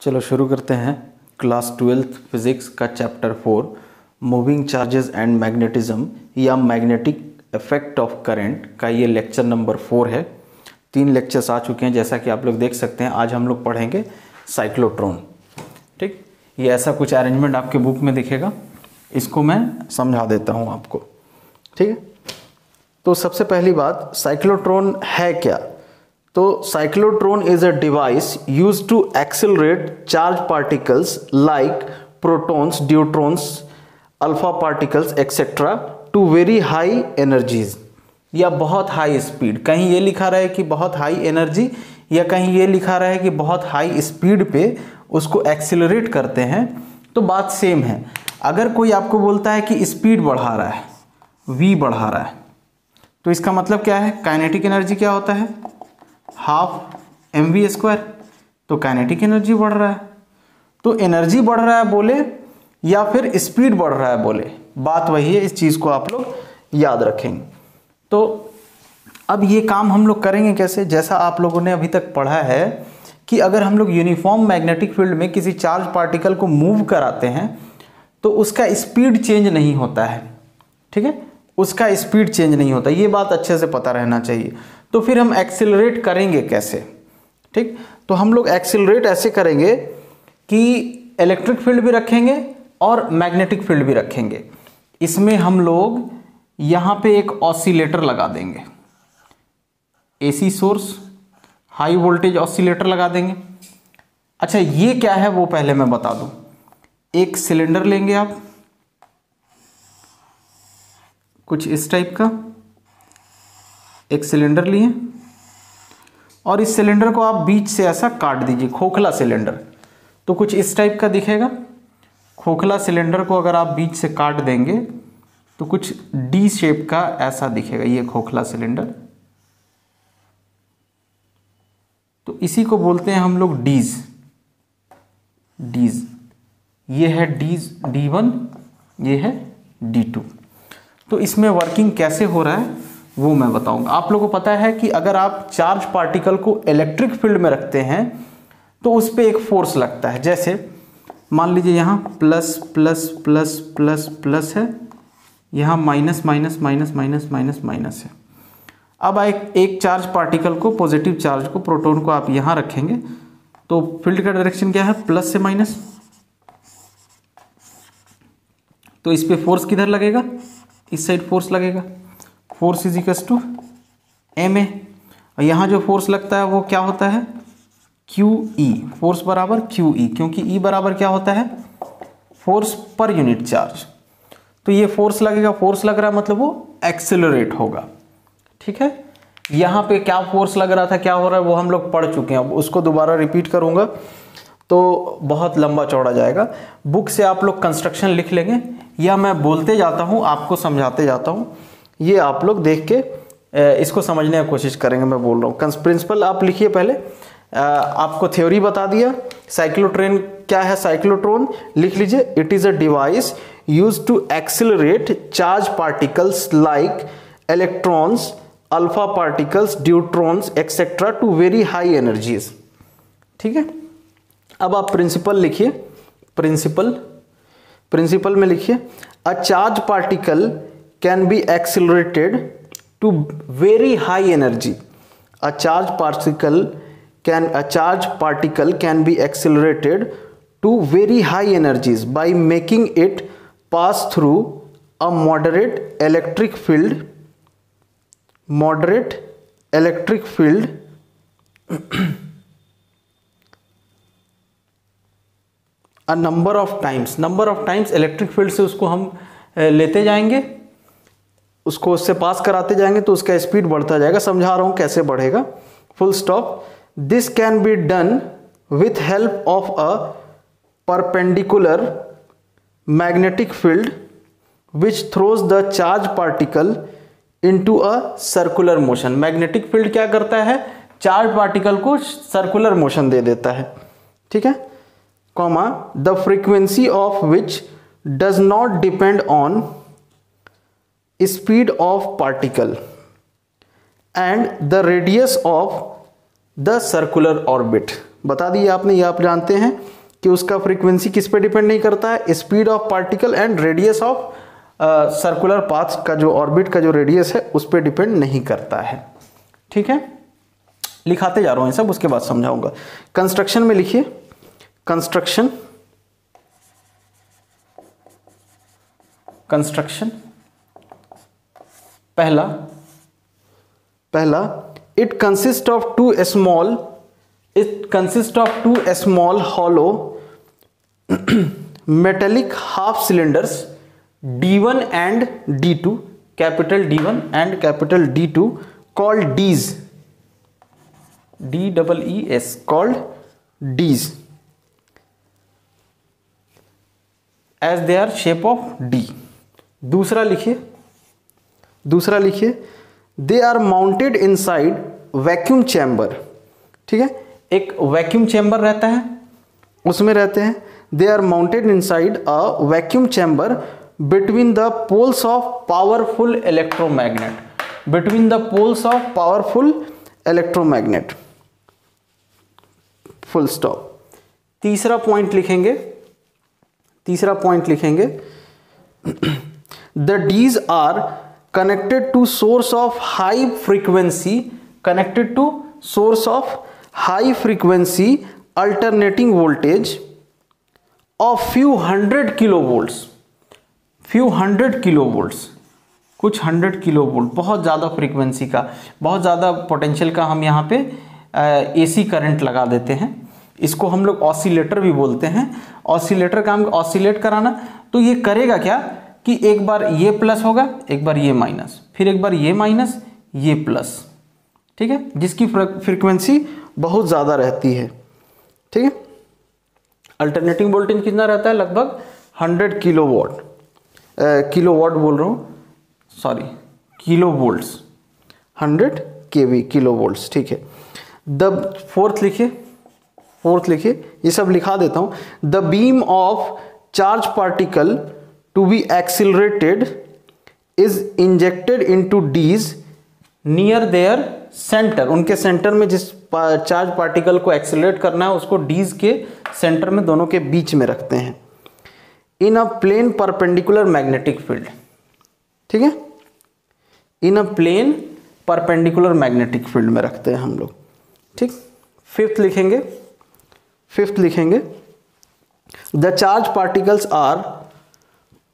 चलो शुरू करते हैं। क्लास 12th फिजिक्स का chapter 4 moving charges and magnetism या मैग्नेटिक इफेक्ट ऑफ करंट का ये लेक्चर नंबर 4 है। 3 लेक्चर्स आ चुके हैं जैसा कि आप लोग देख सकते हैं। आज हम लोग पढ़ेंगे साइक्लोट्रॉन। ठीक, ये ऐसा कुछ अरेंजमेंट आपके बुक में दिखेगा, इसको मैं समझा देता हूँ आपको। ठीक है, तो सबसे पहली बात, साइक्लोट्रॉन है क्या? तो cyclotron is a device used to accelerate charge particles like protons, neutrons, alpha particles etcetera to very high energies या बहुत हाई स्पीड। कहीं ये लिखा रहा है कि बहुत हाई एनर्जी या कहीं ये लिखा रहा है कि बहुत हाई स्पीड पे उसको एक्सेलरेट करते हैं, तो बात सेम है। अगर कोई आपको बोलता है कि स्पीड बढ़ा रहा है, v बढ़ा रहा है, तो इसका मतलब क्या है? काइनेटिक एनर्जी क्या होता है? Half mv²। तो काइनेटिक एनर्जी बढ़ रहा है। तो एनर्जी बढ़ रहा है बोले या फिर स्पीड बढ़ रहा है बोले, बात वही है। इस चीज को आप लोग याद रखेंगे। तो अब ये काम हम लोग करेंगे कैसे? जैसा आप लोगों ने अभी तक पढ़ा है कि अगर हम लोग यूनिफॉर्म मैग्नेटिक फील्ड में किसी चार्ज पार्टिकल को मूव कराते हैं तो उसका स्पीड चेंज नहीं होता है। ठीक है, उसका स्पीड चेंज नहीं होता, ये बात अच्छे से पता रहना चाहिए। तो फिर हम एक्सेलरेट करेंगे कैसे? ठीक, तो हम लोग एक्सेलरेट ऐसे करेंगे कि इलेक्ट्रिक फील्ड भी रखेंगे और मैग्नेटिक फील्ड भी रखेंगे। इसमें हम लोग यहां पे एक ऑसिलेटर लगा देंगे, AC source, high voltage oscillator लगा देंगे। अच्छा, ये क्या है वो पहले मैं बता दूं। एक सिलेंडर लेंगे आप, कुछ इस टाइप का एक सिलेंडर लिए और इस सिलेंडर को आप बीच से ऐसा काट दीजिए, खोखला सिलेंडर। तो कुछ इस टाइप का दिखेगा। खोखला सिलेंडर को अगर आप बीच से काट देंगे तो कुछ डी शेप का ऐसा दिखेगा, ये खोखला सिलेंडर। तो इसी को बोलते हैं हम लोग डीज। ये है डीज D1, ये है D2। तो इसमें वर्किंग कैसे हो रहा है वो मैं बताऊंगा। आप लोगों को पता है कि अगर आप चार्ज पार्टिकल को इलेक्ट्रिक फील्ड में रखते हैं तो उस पर एक फोर्स लगता है। जैसे मान लीजिए यहाँ plus plus plus plus plus है, यहाँ minus minus minus minus minus minus है। अब एक चार्ज पार्टिकल को, पॉजिटिव चार्ज को, प्रोटॉन को आप यहाँ रखेंगे तो फील्ड का डायरेक्शन क्या है? प्लस से माइनस। तो इस पे फोर्स किधर लगेगा? इस साइड फोर्स लगेगा। Force is equal to ma। और यहाँ जो फोर्स लगता है वो क्या होता है? QE। फोर्स बराबर QE, क्योंकि E बराबर क्या होता है? Force per unit charge. तो ये फोर्स लगेगा, फोर्स लग रहा है मतलब वो एक्सेलरेट होगा। ठीक है, यहाँ पे क्या फोर्स लग रहा था, क्या हो रहा है, वो हम लोग पढ़ चुके हैं। अब उसको दोबारा रिपीट करूंगा तो बहुत लंबा चौड़ा जाएगा। बुक से आप लोग कंस्ट्रक्शन लिख लेंगे या मैं बोलते जाता हूँ, आपको समझाते जाता हूँ, ये आप लोग देख के इसको समझने की कोशिश करेंगे। मैं बोल रहा हूँ प्रिंसिपल आप लिखिए पहले। आपको थ्योरी बता दिया। साइक्लोट्रॉन क्या है? साइक्लोट्रॉन लिख लीजिए। It is a device used to accelerate charge particles like electrons, alpha particles, neutrons etcetera to very high energies. ठीक है, अब आप प्रिंसिपल लिखिए। प्रिंसिपल में लिखिए, a charge particle can be accelerated to very high energy. A charge particle can be accelerated to very high energies by making it pass through a moderate electric field a number of times electric field से उसको हम लेते जाएंगे, उसको उससे पास कराते जाएंगे तो उसका स्पीड बढ़ता जाएगा। समझा रहा हूं कैसे बढ़ेगा। Full stop. This can be done with help of a perpendicular magnetic field which throws the charge particle into a circular motion. Magnetic field क्या करता है? चार्ज पार्टिकल को सर्कुलर मोशन दे देता है। ठीक है, comma, the frequency of which does not depend on speed of particle and the radius of the circular orbit। बता दिए आपने, ये आप जानते हैं कि उसका फ्रीक्वेंसी किस पे डिपेंड नहीं करता है, speed of particle and radius of circular path का जो ऑर्बिट का जो रेडियस है उस पर डिपेंड नहीं करता है। ठीक है, लिखाते जा रहा हूँ सब, उसके बाद समझाऊंगा। कंस्ट्रक्शन में लिखिए, कंस्ट्रक्शन पहला it consist of two small hollow metallic half cylinders D1 and D2, capital D1 and capital D2 called Ds, DEES, called Ds as their shape of D। दूसरा लिखिए they are mounted inside vacuum chamber. ठीक है, एक vacuum chamber रहता है, उसमें रहते हैं। They are mounted inside a vacuum chamber between the poles of powerful electromagnet, full stop। तीसरा पॉइंट लिखेंगे the Ds are connected to source of high frequency alternating voltage of few hundred kilovolts, कुछ 100 kilovolt, बहुत ज़्यादा frequency का, बहुत ज़्यादा potential का हम यहाँ पे एसी करंट लगा देते हैं। इसको हम लोग ऑसिलेटर भी बोलते हैं। ऑसिलेटर का हम ऑसिलेट कराना, तो ये करेगा क्या कि एक बार ये प्लस होगा, एक बार ये माइनस, फिर एक बार ये माइनस, ये प्लस। ठीक है, जिसकी फ्रीक्वेंसी बहुत ज़्यादा रहती है। ठीक है, अल्टरनेटिंग वोल्टेज कितना रहता है, लगभग 100 किलोवोल्ट बोल रहा हूँ, सॉरी, किलोवोल्ट्स, 100 kV, किलोवोल्ट्स। ठीक है, द फोर्थ लिखिए, ये सब लिखा देता हूँ। The beam of charge particle to be accelerated is injected into Ds near their centre. उनके सेंटर में जिस चार्ज पार्टिकल को एक्सिलरेट करना है उसको डीज के सेंटर में, दोनों के बीच में रखते हैं। In a plane perpendicular magnetic field. ठीक है, in a plane perpendicular magnetic field में रखते हैं हम लोग। ठीक, फिफ्थ लिखेंगे the charge particles are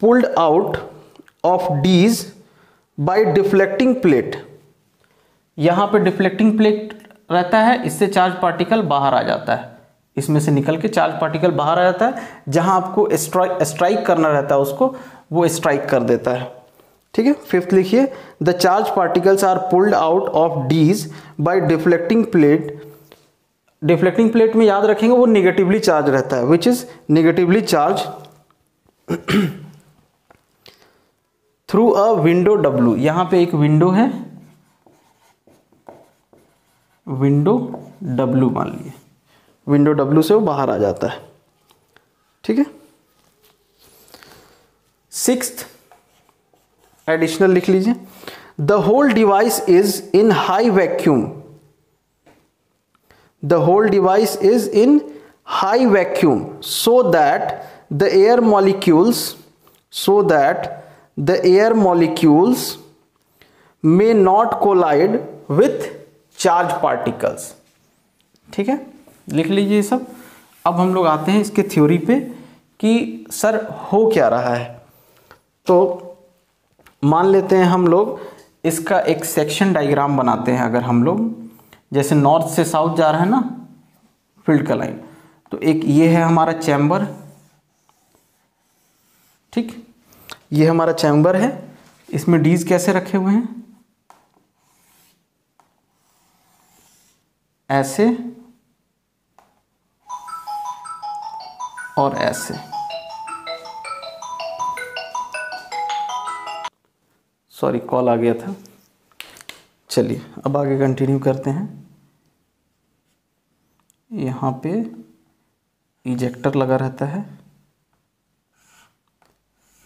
pulled out of Ds by deflecting plate. यहां पे डिफ्लेक्टिंग प्लेट रहता है, इससे चार्ज पार्टिकल बाहर आ जाता है, इसमें से निकल के चार्ज पार्टिकल बाहर आ जाता है। जहां आपको स्ट्राइक करना रहता है उसको वो स्ट्राइक कर देता है। ठीक है, फिफ्थ लिखिए the charge particles are pulled out of Ds by deflecting plate. Deflecting plate में याद रखेंगे वो निगेटिवली चार्ज रहता है, which is negatively charge through a window W। यहां पे एक विंडो है, विंडो W मान लीजिए, विंडो W से वो बाहर आ जाता है। ठीक है, सिक्स्थ एडिशनल लिख लीजिए the whole device is in high vacuum. The whole device is in high vacuum so that the air molecules may not collide with charge particles. ठीक है, लिख लीजिए सब। अब हम लोग आते हैं इसके थ्योरी पे कि सर हो क्या रहा है। तो मान लेते हैं हम लोग इसका एक सेक्शन डायग्राम बनाते हैं। अगर हम लोग जैसे नॉर्थ से साउथ जा रहा है ना फील्ड का लाइन, तो एक ये है हमारा चैम्बर। ठीक, ये हमारा चैम्बर है, इसमें डीज कैसे रखे हुए हैं, ऐसे और ऐसे। सॉरी, कॉल आ गया था। चलिए अब आगे कंटिन्यू करते हैं। यहाँ पे इजेक्टर लगा रहता है,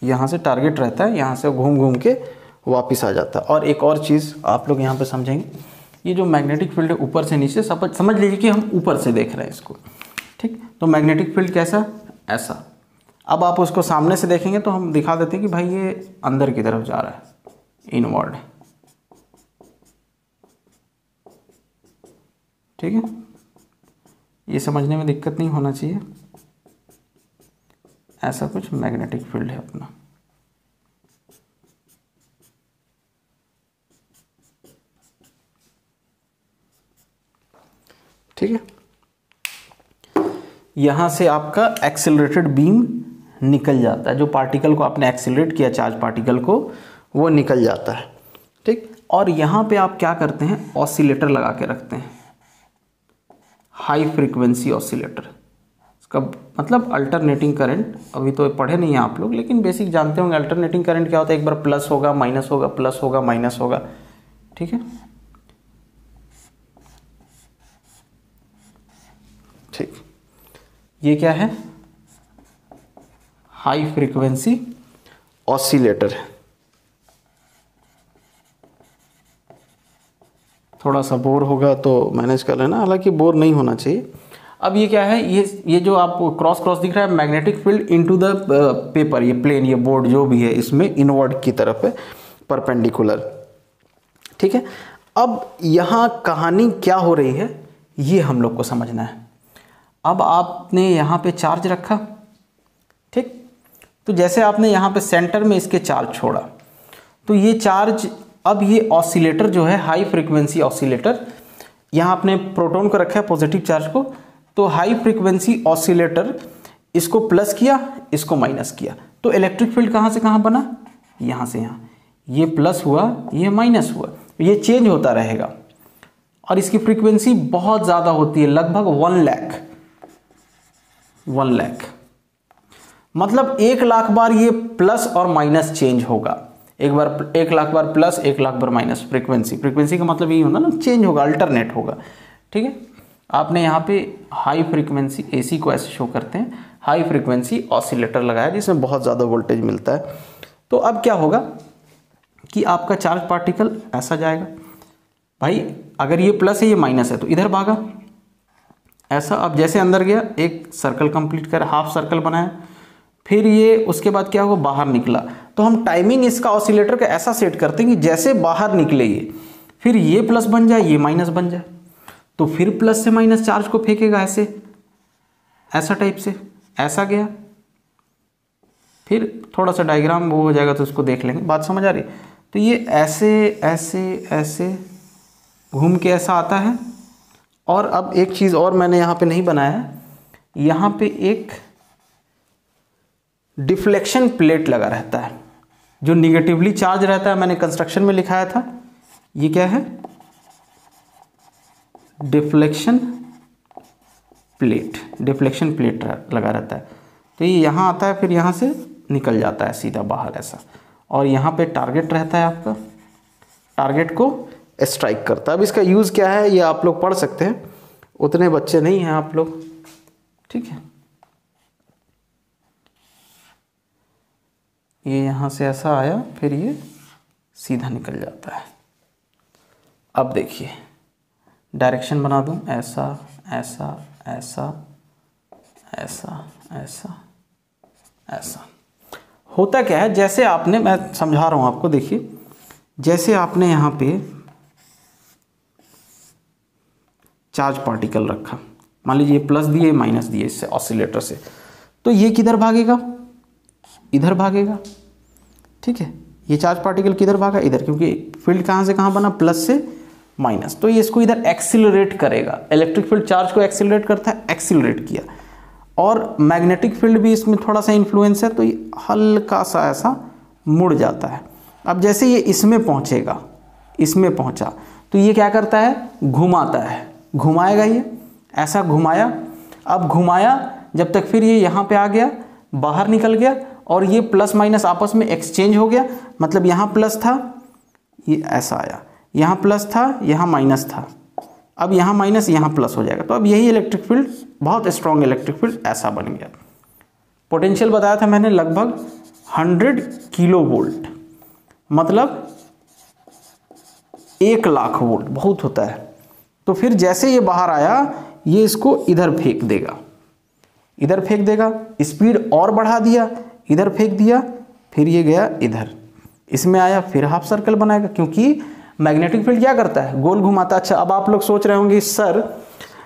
यहाँ से टारगेट रहता है, यहाँ से घूम घूम के वापस आ जाता है। और एक और चीज़ आप लोग यहाँ पे समझेंगे, ये जो मैग्नेटिक फील्ड है ऊपर से नीचे, समझ लीजिए कि हम ऊपर से देख रहे हैं इसको, ठीक। तो मैग्नेटिक फील्ड कैसा, ऐसा। अब आप उसको सामने से देखेंगे तो हम दिखा देते हैं कि भाई ये अंदर की तरफ जा रहा है, इनवर्ड, ठीक है। ये समझने में दिक्कत नहीं होना चाहिए। ऐसा कुछ मैग्नेटिक फील्ड है अपना, ठीक है। यहां से आपका एक्सेलरेटेड बीम निकल जाता है, जो पार्टिकल को आपने एक्सेलरेट किया, चार्ज पार्टिकल को, वो निकल जाता है, ठीक। और यहां पे आप क्या करते हैं, ऑसिलेटर लगा के रखते हैं, हाई फ्रीक्वेंसी ऑसिलेटर। इसका मतलब अल्टरनेटिंग करंट, अभी तो पढ़े नहीं हैं आप लोग, लेकिन बेसिक जानते होंगे अल्टरनेटिंग करंट क्या होता है। एक बार प्लस होगा, माइनस होगा, प्लस होगा, माइनस होगा, ठीक है, ठीक। ये क्या है, हाई फ्रीक्वेंसी ऑसिलेटर है। थोड़ा सा बोर होगा तो मैनेज कर लेना, हालांकि बोर नहीं होना चाहिए। अब ये क्या है, ये जो आपको क्रॉस क्रॉस दिख रहा है, magnetic field into the paper, ये प्लेन, ये बोर्ड जो भी है, इसमें इनवर्ड की तरफ है, परपेंडिकुलर, ठीक है। अब यहाँ कहानी क्या हो रही है ये हम लोग को समझना है। अब आपने यहाँ पे चार्ज रखा, ठीक। तो जैसे आपने यहाँ पे सेंटर में इसके चार्ज छोड़ा, तो ये चार्ज, अब ये ऑसिलेटर जो है, हाई फ्रीक्वेंसी ऑसिलेटर, यहाँ आपने प्रोटॉन को रखा है, पॉजिटिव चार्ज को, तो हाई फ्रीक्वेंसी ऑसिलेटर इसको प्लस किया, इसको माइनस किया, तो इलेक्ट्रिक फील्ड कहाँ से कहाँ बना, यहाँ से यहाँ, ये प्लस हुआ, ये माइनस हुआ, ये चेंज होता रहेगा। और इसकी फ्रीक्वेंसी बहुत ज़्यादा होती है, लगभग 1 लाख, मतलब 1 लाख बार ये प्लस और माइनस चेंज होगा। एक बार 1 लाख बार प्लस, 1 लाख बार माइनस, फ्रीक्वेंसी का मतलब यही होता है ना, चेंज होगा, अल्टरनेट होगा, ठीक है। आपने यहाँ पे हाई फ्रीक्वेंसी, एसी को ऐसे शो करते हैं, हाई फ्रीक्वेंसी ऑसिलेटर लगाया जिसमें बहुत ज़्यादा वोल्टेज मिलता है। तो अब क्या होगा कि आपका चार्ज पार्टिकल ऐसा जाएगा, भाई अगर ये प्लस है, ये माइनस है, तो इधर भागा ऐसा। अब जैसे अंदर गया, एक सर्कल कंप्लीट कर, हाफ सर्कल बनाया, फिर ये उसके बाद क्या हुआ, बाहर निकला। तो हम टाइमिंग इसका ऑसिलेटर का ऐसा सेट करते हैं कि जैसे बाहर निकले ये, फिर ये प्लस बन जाए, ये माइनस बन जाए, तो फिर प्लस से माइनस चार्ज को फेंकेगा ऐसे, ऐसा टाइप से, ऐसा गया। फिर थोड़ा सा डायग्राम वो हो जाएगा तो उसको देख लेंगे, बात समझ आ रही। तो ये ऐसे ऐसे ऐसे घूम के ऐसा आता है। और अब एक चीज़ और मैंने यहाँ पे नहीं बनाया है, यहाँ पे एक डिफ्लेक्शन प्लेट लगा रहता है, जो निगेटिवली चार्ज रहता है, मैंने कंस्ट्रक्शन में लिखाया था। ये क्या है, डिफ्लेक्शन प्लेट लगा रहता है। तो ये यहाँ आता है, फिर यहाँ से निकल जाता है सीधा बाहर ऐसा, और यहाँ पे टारगेट रहता है आपका, टारगेट को स्ट्राइक करता है। अब इसका यूज़ क्या है ये आप लोग पढ़ सकते हैं, उतने बच्चे नहीं हैं आप लोग, ठीक है। ये यहाँ से ऐसा आया, फिर ये सीधा निकल जाता है। अब देखिए डायरेक्शन बना दूँ, ऐसा ऐसा ऐसा ऐसा ऐसा ऐसा। होता क्या है, जैसे आपने, मैं समझा रहा हूँ आपको, देखिए जैसे आपने यहाँ पे चार्ज पार्टिकल रखा, मान लीजिए प्लस दिए माइनस दिए इससे ऑसिलेटर से, तो ये किधर भागेगा, इधर भागेगा, ठीक है। ये चार्ज पार्टिकल किधर भागा, इधर, क्योंकि फील्ड कहाँ से कहाँ बना, प्लस से माइनस, तो ये इसको इधर एक्सिलरेट करेगा। इलेक्ट्रिक फील्ड चार्ज को एक्सिलरेट करता है, एक्सिलरेट किया। और मैग्नेटिक फील्ड भी इसमें थोड़ा सा इन्फ्लुएंस है, तो ये हल्का सा ऐसा मुड़ जाता है। अब जैसे ये इसमें पहुँचेगा, इसमें पहुँचा, तो ये क्या करता है, घुमाता है, घुमाएगा, ये ऐसा घुमाया। अब घुमाया जब तक, फिर ये यहाँ पे आ गया, बाहर निकल गया, और ये प्लस माइनस आपस में एक्सचेंज हो गया। मतलब यहाँ प्लस था, ये ऐसा आया, यहाँ प्लस था, यहाँ माइनस था, अब यहाँ माइनस, यहाँ प्लस हो जाएगा। तो अब यही इलेक्ट्रिक फील्ड, बहुत स्ट्रॉन्ग इलेक्ट्रिक फील्ड ऐसा बन गया। पोटेंशियल बताया था मैंने, लगभग 100 किलो वोल्ट, मतलब 1,00,000 वोल्ट, बहुत होता है। तो फिर जैसे ये बाहर आया, ये इसको इधर फेंक देगा, इधर फेंक देगा, स्पीड और बढ़ा दिया, इधर फेंक दिया, फिर ये गया इधर, इसमें आया, फिर हाफ सर्कल बनाएगा, क्योंकि मैग्नेटिक फील्ड क्या करता है, गोल घुमाता है। अच्छा, अब आप लोग सोच रहे होंगे सर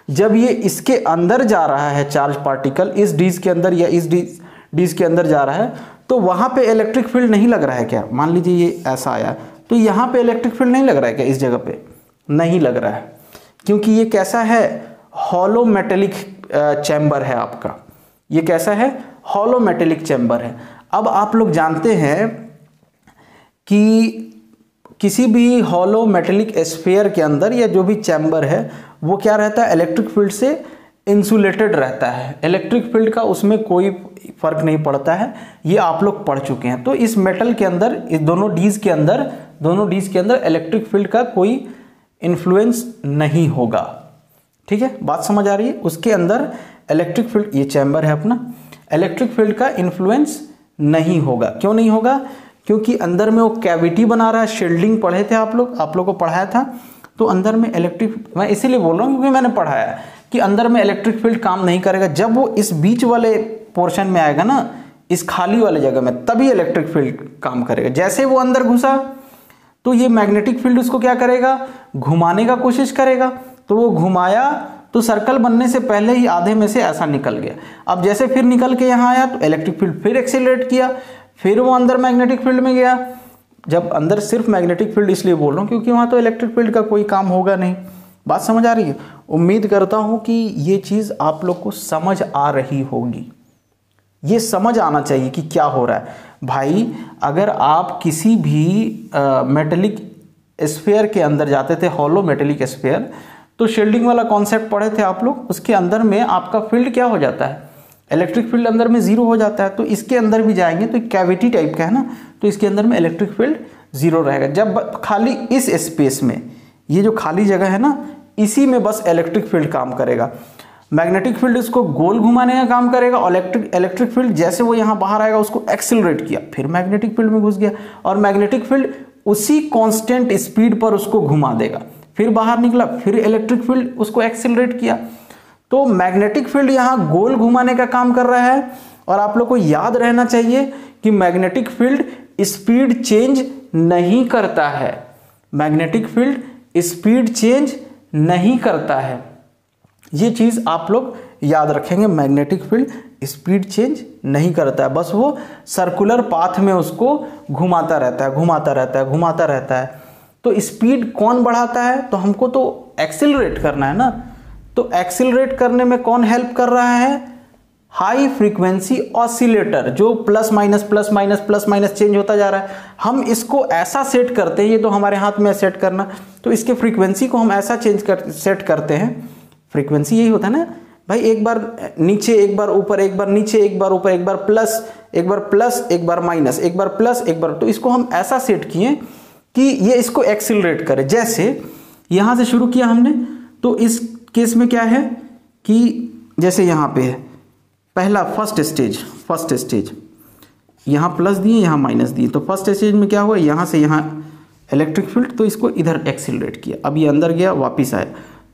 जब ये इसके अंदर जा रहा है चार्ज पार्टिकल, इस डिस्क के अंदर या इस डिस्क के अंदर जा रहा है, तो वहां पे इलेक्ट्रिक फील्ड नहीं लग रहा है क्या? मान लीजिए ये ऐसा आया, तो यहाँ पे इलेक्ट्रिक फील्ड नहीं लग रहा है क्या? इस जगह पे नहीं लग रहा है, क्योंकि ये कैसा है, हॉलो मेटेलिक चैम्बर है आपका। ये कैसा है, हॉलो मेटेलिक चैम्बर है। अब आप लोग जानते हैं कि किसी भी हॉलो मेटेलिक स्फीयर के अंदर या जो भी चैम्बर है वो क्या रहता है, इलेक्ट्रिक फील्ड से इंसुलेटेड रहता है। इलेक्ट्रिक फील्ड का उसमें कोई फर्क नहीं पड़ता है, ये आप लोग पढ़ चुके हैं। तो इस मेटल के अंदर, इस दोनों डीज के अंदर इलेक्ट्रिक फील्ड का कोई इन्फ्लुएंस नहीं होगा। ठीक है, बात समझ आ रही है? उसके अंदर इलेक्ट्रिक फील्ड, ये चैम्बर है अपना, इलेक्ट्रिक फील्ड का इन्फ्लुएंस नहीं होगा। क्यों नहीं होगा? क्योंकि अंदर में वो कैविटी बना रहा है। शील्डिंग पढ़े थे आप लोग को पढ़ाया था। तो अंदर में इलेक्ट्रिक, मैं इसीलिए बोल रहा हूँ क्योंकि मैंने पढ़ाया है कि अंदर में इलेक्ट्रिक फील्ड काम नहीं करेगा। जब वो इस बीच वाले पोर्शन में आएगा ना, इस खाली वाले जगह में, तभी इलेक्ट्रिक फील्ड काम करेगा। जैसे वो अंदर घुसा तो ये मैग्नेटिक फील्ड उसको क्या करेगा, घुमाने का कोशिश करेगा। तो वो घुमाया तो सर्कल बनने से पहले ही आधे में से ऐसा निकल गया। अब जैसे फिर निकल के यहाँ आया तो इलेक्ट्रिक फील्ड फिर एक्सीलरेट किया, फिर वो अंदर मैग्नेटिक फील्ड में गया। जब अंदर सिर्फ मैग्नेटिक फील्ड इसलिए बोल रहा हूँ क्योंकि वहाँ तो इलेक्ट्रिक फील्ड का कोई काम होगा नहीं। बात समझ आ रही है? उम्मीद करता हूँ कि ये चीज़ आप लोग को समझ आ रही होगी। ये समझ आना चाहिए कि क्या हो रहा है भाई। अगर आप किसी भी मेटेलिक स्फीयर के अंदर जाते थे, हॉलो मेटेलिक स्फीयर, तो शील्डिंग वाला कॉन्सेप्ट पढ़े थे आप लोग। उसके अंदर में आपका फील्ड क्या हो जाता है, इलेक्ट्रिक फील्ड अंदर में जीरो हो जाता है। तो इसके अंदर भी जाएंगे तो कैविटी टाइप का है ना, तो इसके अंदर में इलेक्ट्रिक फील्ड जीरो रहेगा। जब खाली इस स्पेस में, ये जो खाली जगह है ना, इसी में बस इलेक्ट्रिक फील्ड काम करेगा। मैग्नेटिक फील्ड इसको गोल घुमाने का काम करेगा, और इलेक्ट्रिक फील्ड जैसे वो यहाँ बाहर आएगा उसको एक्सिलरेट किया, फिर मैग्नेटिक फील्ड में घुस गया, और मैग्नेटिक फील्ड उसी कांस्टेंट स्पीड पर उसको घुमा देगा। फिर बाहर निकला, फिर इलेक्ट्रिक फील्ड उसको एक्सिलरेट किया। तो मैग्नेटिक फील्ड यहाँ गोल घुमाने का काम कर रहा है। और आप लोग को याद रहना चाहिए कि मैग्नेटिक फील्ड स्पीड चेंज नहीं करता है। मैग्नेटिक फील्ड स्पीड चेंज नहीं करता है, ये चीज आप लोग याद रखेंगे। मैग्नेटिक फील्ड स्पीड चेंज नहीं करता है, बस वो सर्कुलर पाथ में उसको घुमाता रहता है, घुमाता रहता है, घुमाता रहता है। तो स्पीड कौन बढ़ाता है? तो हमको तो एक्सिलरेट करना है ना। तो एक्सिलरेट करने में कौन हेल्प कर रहा है? हाई फ्रीक्वेंसी ऑसिलेटर, जो plus minus plus minus plus minus change होता जा रहा है। हम इसको ऐसा सेट करते हैं, ये तो हमारे हाथ में सेट करना, तो इसके फ्रीक्वेंसी को हम ऐसा सेट करते हैं। फ्रीक्वेंसी यही होता है ना भाई, एक बार नीचे, एक बार ऊपर, एक बार नीचे, एक बार ऊपर, एक बार प्लस, एक बार प्लस, एक बार माइनस, एक बार प्लस, एक बार। तो इसको हम ऐसा सेट किए कि ये इसको एक्सिलरेट करे। जैसे यहां से शुरू किया हमने, तो इस केस में क्या है कि जैसे यहां पे है पहला फर्स्ट स्टेज, यहां प्लस दिए, यहां माइनस दिए। तो फर्स्ट स्टेज में क्या हुआ, यहां से यहां इलेक्ट्रिक फील्ड, तो इसको इधर एक्सिलरेट किया। अब ये अंदर गया, वापिस आया।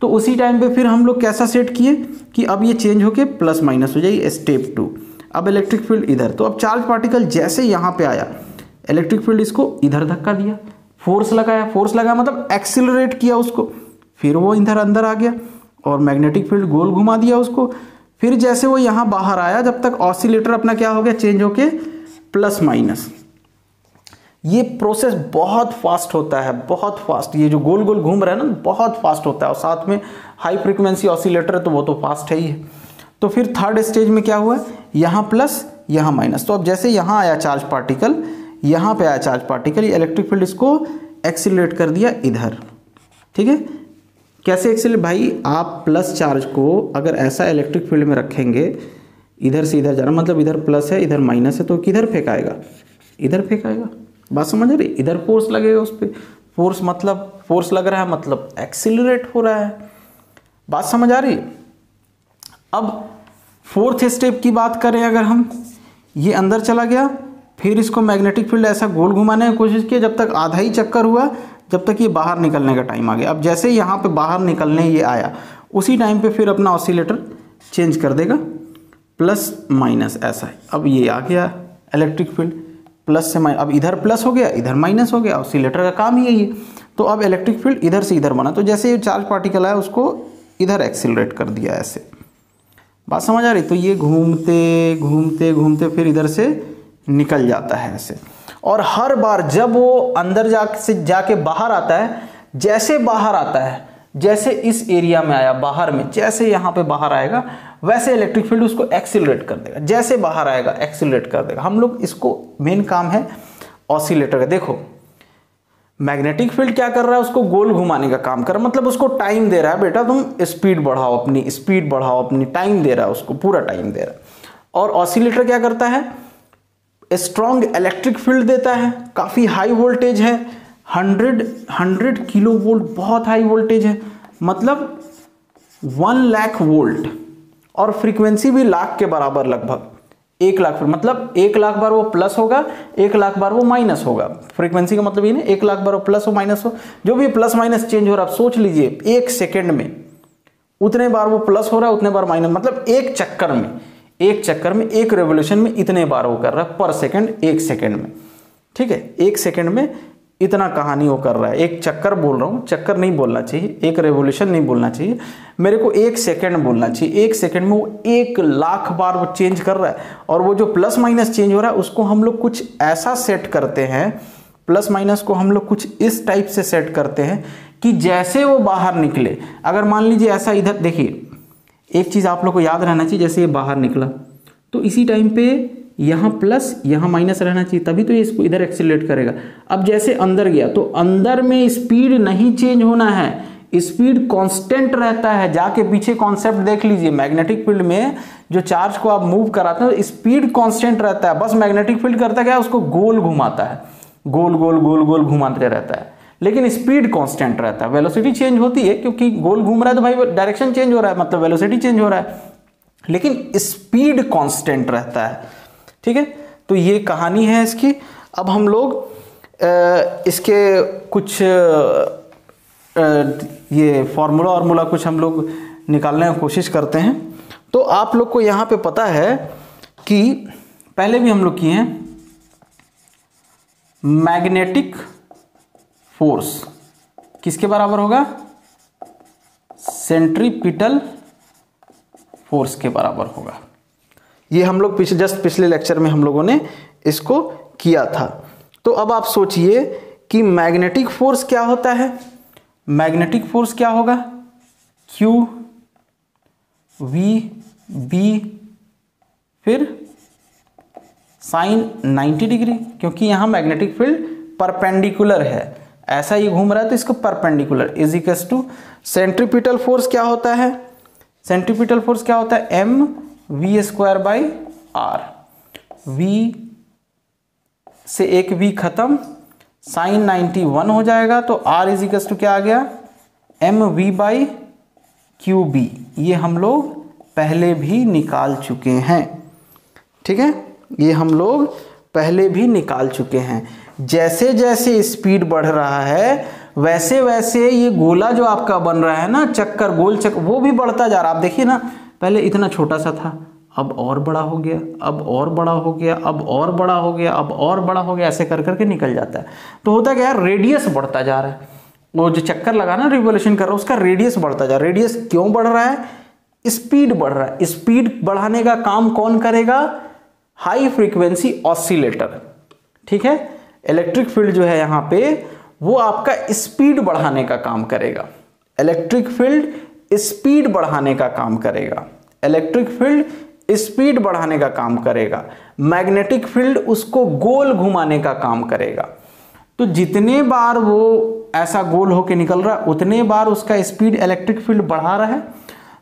तो उसी टाइम पे फिर हम लोग कैसा सेट किए कि अब ये चेंज होके प्लस माइनस हो जाएगी, स्टेप 2। अब इलेक्ट्रिक फील्ड इधर, तो अब चार्ज पार्टिकल जैसे यहाँ पे आया, इलेक्ट्रिक फील्ड इसको इधर धक्का दिया, फोर्स लगाया, फोर्स लगाया मतलब एक्सिलरेट किया उसको, फिर वो इधर अंदर आ गया, और मैग्नेटिक फील्ड गोल घुमा दिया उसको। फिर जैसे वो यहाँ बाहर आया, जब तक ऑसिलेटर अपना क्या हो गया, चेंज होके प्लस माइनस। ये प्रोसेस बहुत फास्ट होता है, बहुत फास्ट। ये जो गोल गोल घूम रहा है ना, बहुत फास्ट होता है। और साथ में हाई फ्रीक्वेंसी ऑसिलेटर है तो वो तो फास्ट है ही है। तो फिर थर्ड स्टेज में क्या हुआ, यहाँ प्लस, यहाँ माइनस। तो अब जैसे यहाँ आया चार्ज पार्टिकल, यहाँ पे आया चार्ज पार्टिकल, ये इलेक्ट्रिक फील्ड इसको एक्सिलरेट कर दिया इधर। ठीक है, कैसे एक्सिलरेट भाई, आप प्लस चार्ज को अगर ऐसा इलेक्ट्रिक फील्ड में रखेंगे, इधर से इधर जा रहा, मतलब इधर प्लस है इधर माइनस है, तो किधर फेंकाएगा, इधर फेंकाएगा। बात समझ आ रही? इधर फोर्स लगेगा उस पर, फोर्स मतलब फोर्स लग रहा है मतलब एक्सिलरेट हो रहा है। बात समझ आ रही? अब फोर्थ स्टेप की बात करें अगर हम, ये अंदर चला गया, फिर इसको मैग्नेटिक फील्ड ऐसा गोल घुमाने की कोशिश की, जब तक आधा ही चक्कर हुआ, जब तक ये बाहर निकलने का टाइम आ गया। अब जैसे यहाँ पे बाहर निकलने ये आया, उसी टाइम पे फिर अपना ऑसिलेटर चेंज कर देगा, प्लस माइनस ऐसा है। अब ये आ गया इलेक्ट्रिक फील्ड, प्लस से माइनस, अब इधर प्लस हो गया इधर माइनस हो गया, ऑसिलेटर का काम ही यही है। तो अब इलेक्ट्रिक फील्ड इधर से इधर बना, तो जैसे ये चार्ज पार्टिकल आया उसको इधर एक्सिलरेट कर दिया ऐसे। बात समझ आ रही? तो ये घूमते घूमते घूमते फिर इधर से निकल जाता है ऐसे। और हर बार जब वो अंदर जाके बाहर आता है, जैसे बाहर आता है, जैसे इस एरिया में आया बाहर में, जैसे यहाँ पे बाहर आएगा वैसे इलेक्ट्रिक फील्ड उसको एक्सिलरेट कर देगा, जैसे बाहर आएगा एक्सिलरेट कर देगा। हम लोग इसको मेन काम है ऑसिलेटर का। देखो मैग्नेटिक फील्ड क्या कर रहा है, उसको गोल घुमाने का काम कर रहा है, मतलब उसको टाइम दे रहा है, बेटा तुम स्पीड बढ़ाओ, अपनी स्पीड बढ़ाओ, अपनी टाइम दे रहा है, उसको पूरा टाइम दे रहा है। और ऑसिलेटर क्या करता है, स्ट्रॉन्ग इलेक्ट्रिक फील्ड देता है, काफ़ी हाई वोल्टेज है, 100 किलो वोल्ट, बहुत हाई वोल्टेज है, मतलब 1 लाख वोल्ट, और फ्रीक्वेंसी भी लाख के बराबर, लगभग 1 लाख, मतलब 1 लाख बार वो प्लस होगा, 1 लाख बार वो माइनस होगा। फ्रीक्वेंसी का मतलब ये नहीं 1 लाख बार वो प्लस हो माइनस हो, जो भी प्लस माइनस चेंज हो रहा है। आप सोच लीजिए 1 सेकेंड में उतने बार वो प्लस हो रहा है, उतने बार माइनस, मतलब एक चक्कर में एक रेवोल्यूशन में इतने बार वो कर रहा है पर सेकंड, 1 सेकंड में। ठीक है, 1 सेकंड में इतना कहानी वो कर रहा है। एक चक्कर बोल रहा हूँ, चक्कर नहीं बोलना चाहिए, एक रेवोल्यूशन नहीं बोलना चाहिए, मेरे को 1 सेकंड बोलना चाहिए। 1 सेकंड में वो 1 लाख बार वो चेंज कर रहा है। और वो जो प्लस माइनस चेंज हो रहा है उसको हम लोग कुछ ऐसा सेट करते हैं, प्लस माइनस को हम लोग कुछ इस टाइप से सेट करते हैं कि जैसे वो बाहर निकले, अगर मान लीजिए ऐसा, इधर देखिए एक चीज़ आप लोग को याद रहना चाहिए, जैसे ये बाहर निकला तो इसी टाइम पे यहाँ प्लस यहाँ माइनस रहना चाहिए, तभी तो ये इसको इधर एक्सीलरेट करेगा। अब जैसे अंदर गया तो अंदर में स्पीड नहीं चेंज होना है, स्पीड कांस्टेंट रहता है। जाके पीछे कॉन्सेप्ट देख लीजिए, मैग्नेटिक फील्ड में जो चार्ज को आप मूव कराते हैं स्पीड कांस्टेंट रहता है, बस मैग्नेटिक फील्ड करता क्या है, उसको गोल घुमाता है, गोल गोल गोल गोल घुमाते रहता है, लेकिन स्पीड कांस्टेंट रहता है। वेलोसिटी चेंज होती है क्योंकि गोल घूम रहा है तो भाई डायरेक्शन चेंज हो रहा है, मतलब वेलोसिटी चेंज हो रहा है, लेकिन स्पीड कांस्टेंट रहता है। ठीक है, तो ये कहानी है इसकी। अब हम लोग इसके कुछ ये फॉर्मूला और कुछ हम लोग निकालने की कोशिश करते हैं। तो आप लोग को यहाँ पे पता है कि पहले भी हम लोग किए हैं, मैग्नेटिक फोर्स किसके बराबर होगा, सेंट्रीपिटल फोर्स के बराबर होगा। ये हम लोग पिछले लेक्चर में हम लोगों ने इसको किया था। तो अब आप सोचिए कि मैग्नेटिक फोर्स क्या होता है। मैग्नेटिक फोर्स क्या होगा, Q V B फिर साइन 90 डिग्री, क्योंकि यहां मैग्नेटिक फील्ड परपेंडिकुलर है, ऐसा ही घूम रहा है तो इसको perpendicular, is equals to centripetal force क्या होता है, सेंट्रीपिटल फोर्स क्या होता है, m v square by r, v से एक v खत्म, साइन 91 हो जाएगा, तो r इज इक्वल्स टू क्या आ गया, m v by q B. ये हम लोग पहले भी निकाल चुके हैं। ठीक है, ये हम लोग पहले भी निकाल चुके हैं। जैसे जैसे स्पीड बढ़ रहा है वैसे वैसे ये गोला जो आपका बन रहा है ना, चक्कर, गोल चक्कर, वो भी बढ़ता जा रहा है। आप देखिए ना, पहले इतना छोटा सा था, अब और बड़ा हो गया, अब और बड़ा हो गया, अब और बड़ा हो गया, अब और बड़ा हो गया, ऐसे कर करके निकल जाता है। तो होता क्या है, रेडियस बढ़ता जा रहा है। वो जो चक्कर लगाना रिवोल्यूशन कर रहा है उसका रेडियस बढ़ता जा रहा है। रेडियस क्यों बढ़ रहा है, स्पीड बढ़ रहा है। स्पीड बढ़ाने का काम कौन करेगा, हाई फ्रीक्वेंसी ऑसिलेटर। ठीक है, इलेक्ट्रिक फील्ड जो है यहाँ पे वो आपका स्पीड बढ़ाने का काम करेगा। इलेक्ट्रिक फील्ड स्पीड बढ़ाने का काम करेगा, इलेक्ट्रिक फील्ड स्पीड बढ़ाने का काम करेगा, मैग्नेटिक फील्ड उसको गोल घुमाने का काम करेगा। तो जितने बार वो ऐसा गोल होके निकल रहा है उतने बार उसका स्पीड इलेक्ट्रिक फील्ड बढ़ा रहा है,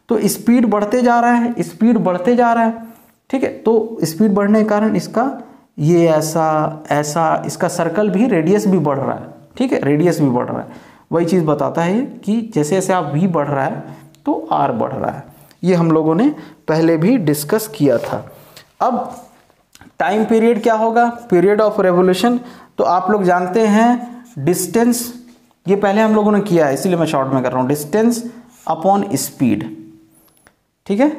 तो स्पीड बढ़ते जा रहा है, स्पीड बढ़ते जा रहा है। ठीक है, तो स्पीड बढ़ने के कारण इसका ये ऐसा इसका सर्कल भी, रेडियस भी बढ़ रहा है। ठीक है, रेडियस भी बढ़ रहा है। वही चीज़ बताता है कि जैसे जैसे आप v बढ़ रहा है तो r बढ़ रहा है। ये हम लोगों ने पहले भी डिस्कस किया था। अब टाइम पीरियड क्या होगा, पीरियड ऑफ रेवोल्यूशन। तो आप लोग जानते हैं डिस्टेंस ये पहले हम लोगों ने किया है इसीलिए मैं शॉर्ट में कर रहा हूँ, डिस्टेंस अपॉन स्पीड। ठीक है,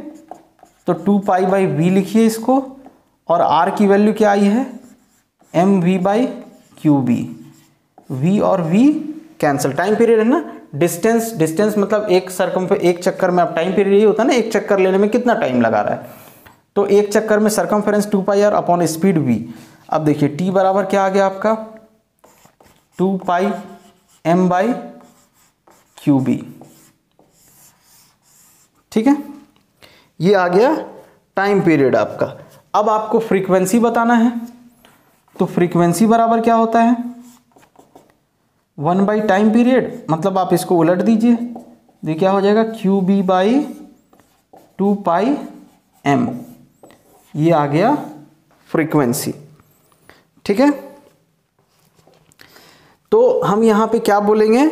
तो 2 पाई बाई वी लिखिए इसको, और आर की वैल्यू क्या आई है, m v by q B. V और वी कैंसिल, टाइम पीरियड है ना, डिस्टेंस मतलब एक चक्कर में, अब टाइम पीरियड यही होता है ना, एक चक्कर लेने में कितना टाइम लगा रहा है, तो एक चक्कर में circumference 2 pi r upon speed v. अब देखिए टी बराबर क्या आ गया आपका, 2 pi m by q B. ठीक है, ये आ गया टाइम पीरियड आपका। अब आपको फ्रीक्वेंसी बताना है, तो फ्रीक्वेंसी बराबर क्या होता है, 1 बाई टाइम पीरियड, मतलब आप इसको उलट दीजिए, ये क्या हो जाएगा, q B by 2 pi m, ये आ गया फ्रीक्वेंसी। ठीक है, तो हम यहां पे क्या बोलेंगे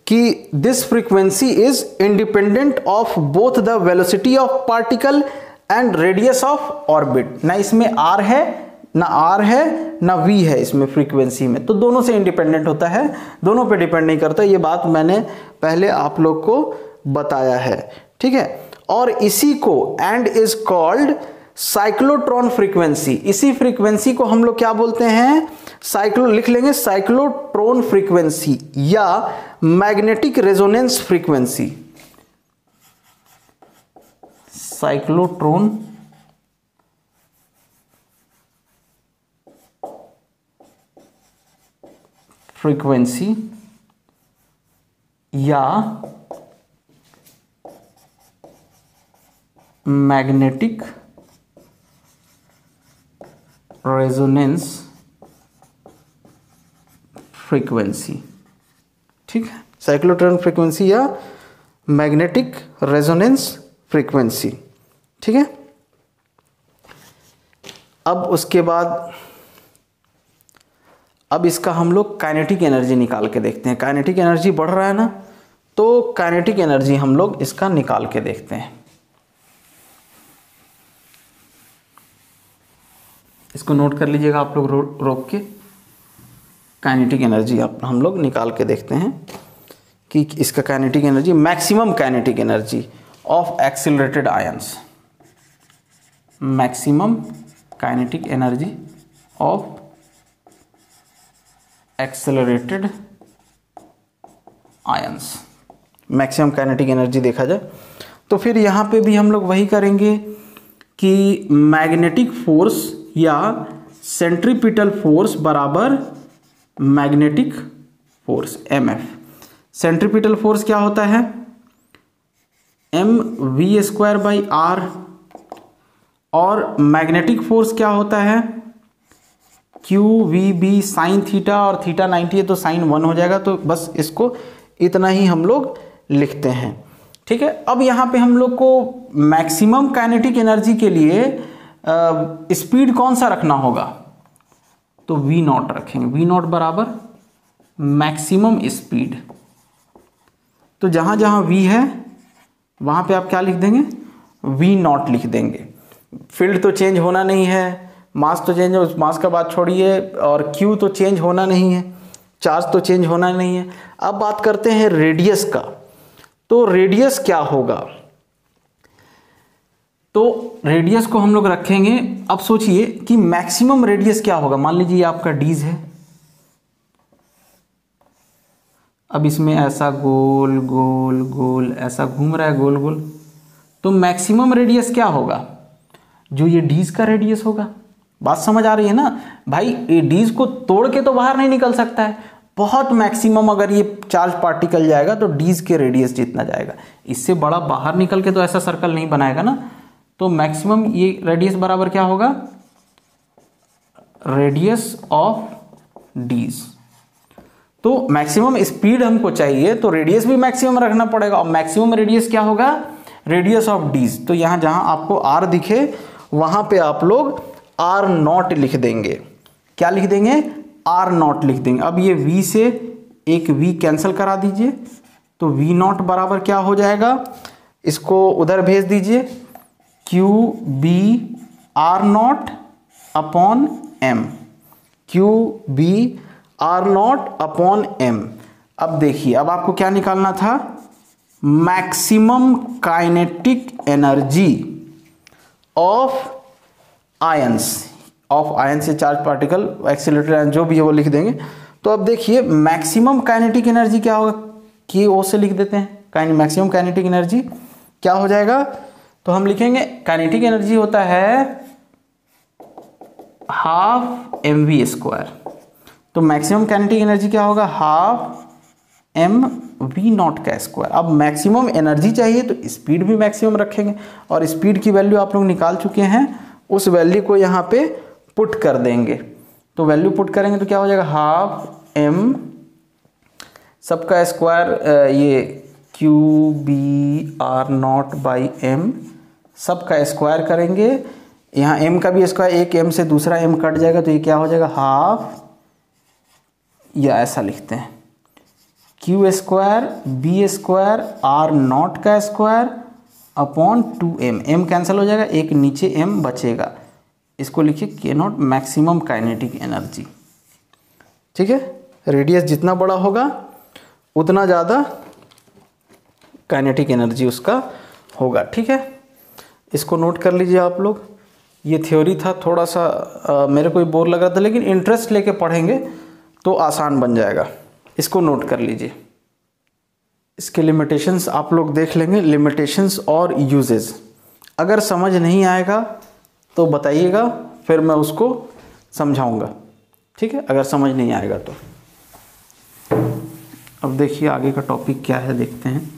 कि this frequency is independent of both the velocity of particle and radius of orbit. ना इसमें आर है, ना आर है, ना वी है इसमें फ्रीक्वेंसी में, तो दोनों से इंडिपेंडेंट होता है, दोनों पे डिपेंड नहीं करता। ये बात मैंने पहले आप लोग को बताया है। ठीक है, और इसी को and is called cyclotron frequency. इसी फ्रीक्वेंसी को हम लोग क्या बोलते हैं, लिख लेंगे साइक्लोट्रॉन फ्रीक्वेंसी या magnetic resonance frequency. Cyclotron frequency या मैग्नेटिक रेजोनेंस फ्रीक्वेंसी। ठीक है, साइक्लोट्रॉन फ्रीक्वेंसी या मैग्नेटिक रेजोनेंस फ्रीक्वेंसी। ठीक है, अब उसके बाद अब इसका हम लोग काइनेटिक एनर्जी निकाल के देखते हैं। काइनेटिक एनर्जी बढ़ रहा है ना, तो काइनेटिक एनर्जी हम लोग इसका निकाल के देखते हैं। इसको नोट कर लीजिएगा आप लोग रोक के। काइनेटिक एनर्जी हम लोग निकाल के देखते हैं कि इसका kinetic energy, maximum kinetic energy of accelerated ions, maximum kinetic energy of accelerated ions, maximum kinetic energy देखा जाए तो फिर यहाँ पे भी हम लोग वही करेंगे कि मैग्नेटिक फोर्स या सेंट्रीपिटल फोर्स बराबर magnetic force m f. Centripetal force क्या होता है, m v square by r, और मैग्नेटिक फोर्स क्या होता है, q v B sine theta, और थीटा 90 है तो साइन 1 हो जाएगा। तो बस इसको इतना ही हम लोग लिखते हैं। ठीक है, अब यहाँ पे हम लोग को मैक्सिमम काइनेटिक एनर्जी के लिए स्पीड कौन सा रखना होगा, तो वी नॉट रखेंगे। वी नॉट बराबर मैक्सिमम स्पीड। तो जहाँ जहाँ वी है वहाँ पे आप क्या लिख देंगे, वी नॉट लिख देंगे। फील्ड तो चेंज होना नहीं है, मास तो चेंज, उस मास का बात छोड़िए, और क्यू तो चेंज होना नहीं है, चार्ज तो चेंज होना नहीं है। अब बात करते हैं रेडियस का, तो रेडियस क्या होगा, तो रेडियस को हम लोग रखेंगे। अब सोचिए कि मैक्सिमम रेडियस क्या होगा। मान लीजिए आपका डीज है, अब इसमें ऐसा गोल गोल गोल ऐसा घूम रहा है गोल गोल, तो मैक्सिमम रेडियस क्या होगा, जो ये डीज का रेडियस होगा। बात समझ आ रही है ना भाई, ये डीज को तोड़ के तो बाहर नहीं निकल सकता है, बहुत मैक्सिमम अगर ये चार्ज पार्टिकल जाएगा तो डीज के रेडियस जितना जाएगा, इससे बड़ा बाहर निकल के तो ऐसा सर्कल नहीं बनाएगा ना। तो मैक्सिमम ये रेडियस बराबर क्या होगा, रेडियस ऑफ डीज। तो मैक्सिमम स्पीड हमको चाहिए तो रेडियस भी मैक्सिमम रखना पड़ेगा, और मैक्सिमम रेडियस क्या होगा, रेडियस ऑफ डीज। तो यहां जहां आपको आर दिखे वहां पे आप लोग आर नॉट लिख देंगे। क्या लिख देंगे, आर नॉट लिख देंगे। अब ये वी से एक वी कैंसिल करा दीजिए, तो वी नॉट बराबर क्या हो जाएगा, इसको उधर भेज दीजिए, q B r naught upon m, q B r naught upon m. अब देखिए, अब आपको क्या निकालना था, maximum kinetic energy of ions, of ion से चार्ज पार्टिकल, एक्सीलरेटेड आयन जो भी है वो लिख देंगे। तो अब देखिए मैक्सिमम काइनेटिक एनर्जी क्या होगा, के ओ से लिख देते हैं। मैक्सिमम काइनेटिक एनर्जी क्या हो जाएगा, तो हम लिखेंगे काइनेटिक एनर्जी होता है हाफ एम वी स्क्वायर। तो मैक्सिमम काइनेटिक एनर्जी क्या होगा, हाफ एम वी नॉट का स्क्वायर। अब मैक्सिमम एनर्जी चाहिए तो स्पीड भी मैक्सिमम रखेंगे, और स्पीड की वैल्यू आप लोग निकाल चुके हैं, उस वैल्यू को यहाँ पे पुट कर देंगे। तो वैल्यू पुट करेंगे तो क्या हो जाएगा, हाफ एम सबका स्क्वायर, ये q B r naught by m सबका स्क्वायर करेंगे। यहाँ m का भी स्क्वायर, एक m से दूसरा m कट जाएगा तो ये क्या हो जाएगा, हाफ, या ऐसा लिखते हैं q square b square r naught का square upon 2m, m cancel हो जाएगा, एक नीचे m बचेगा, इसको लिखिए के नॉट मैक्सिमम काइनेटिक एनर्जी। ठीक है, रेडियस जितना बड़ा होगा उतना ज़्यादा काइनेटिक एनर्जी उसका होगा। ठीक है, इसको नोट कर लीजिए आप लोग। ये थ्योरी था, थोड़ा सा मेरे को बोर लग रहा था, लेकिन इंटरेस्ट लेके पढ़ेंगे तो आसान बन जाएगा। इसको नोट कर लीजिए। इसके लिमिटेशंस आप लोग देख लेंगे, लिमिटेशंस और यूजेस। अगर समझ नहीं आएगा तो बताइएगा, फिर मैं उसको समझाऊंगा। ठीक है, अगर समझ नहीं आएगा तो। अब देखिए आगे का टॉपिक क्या है, देखते हैं।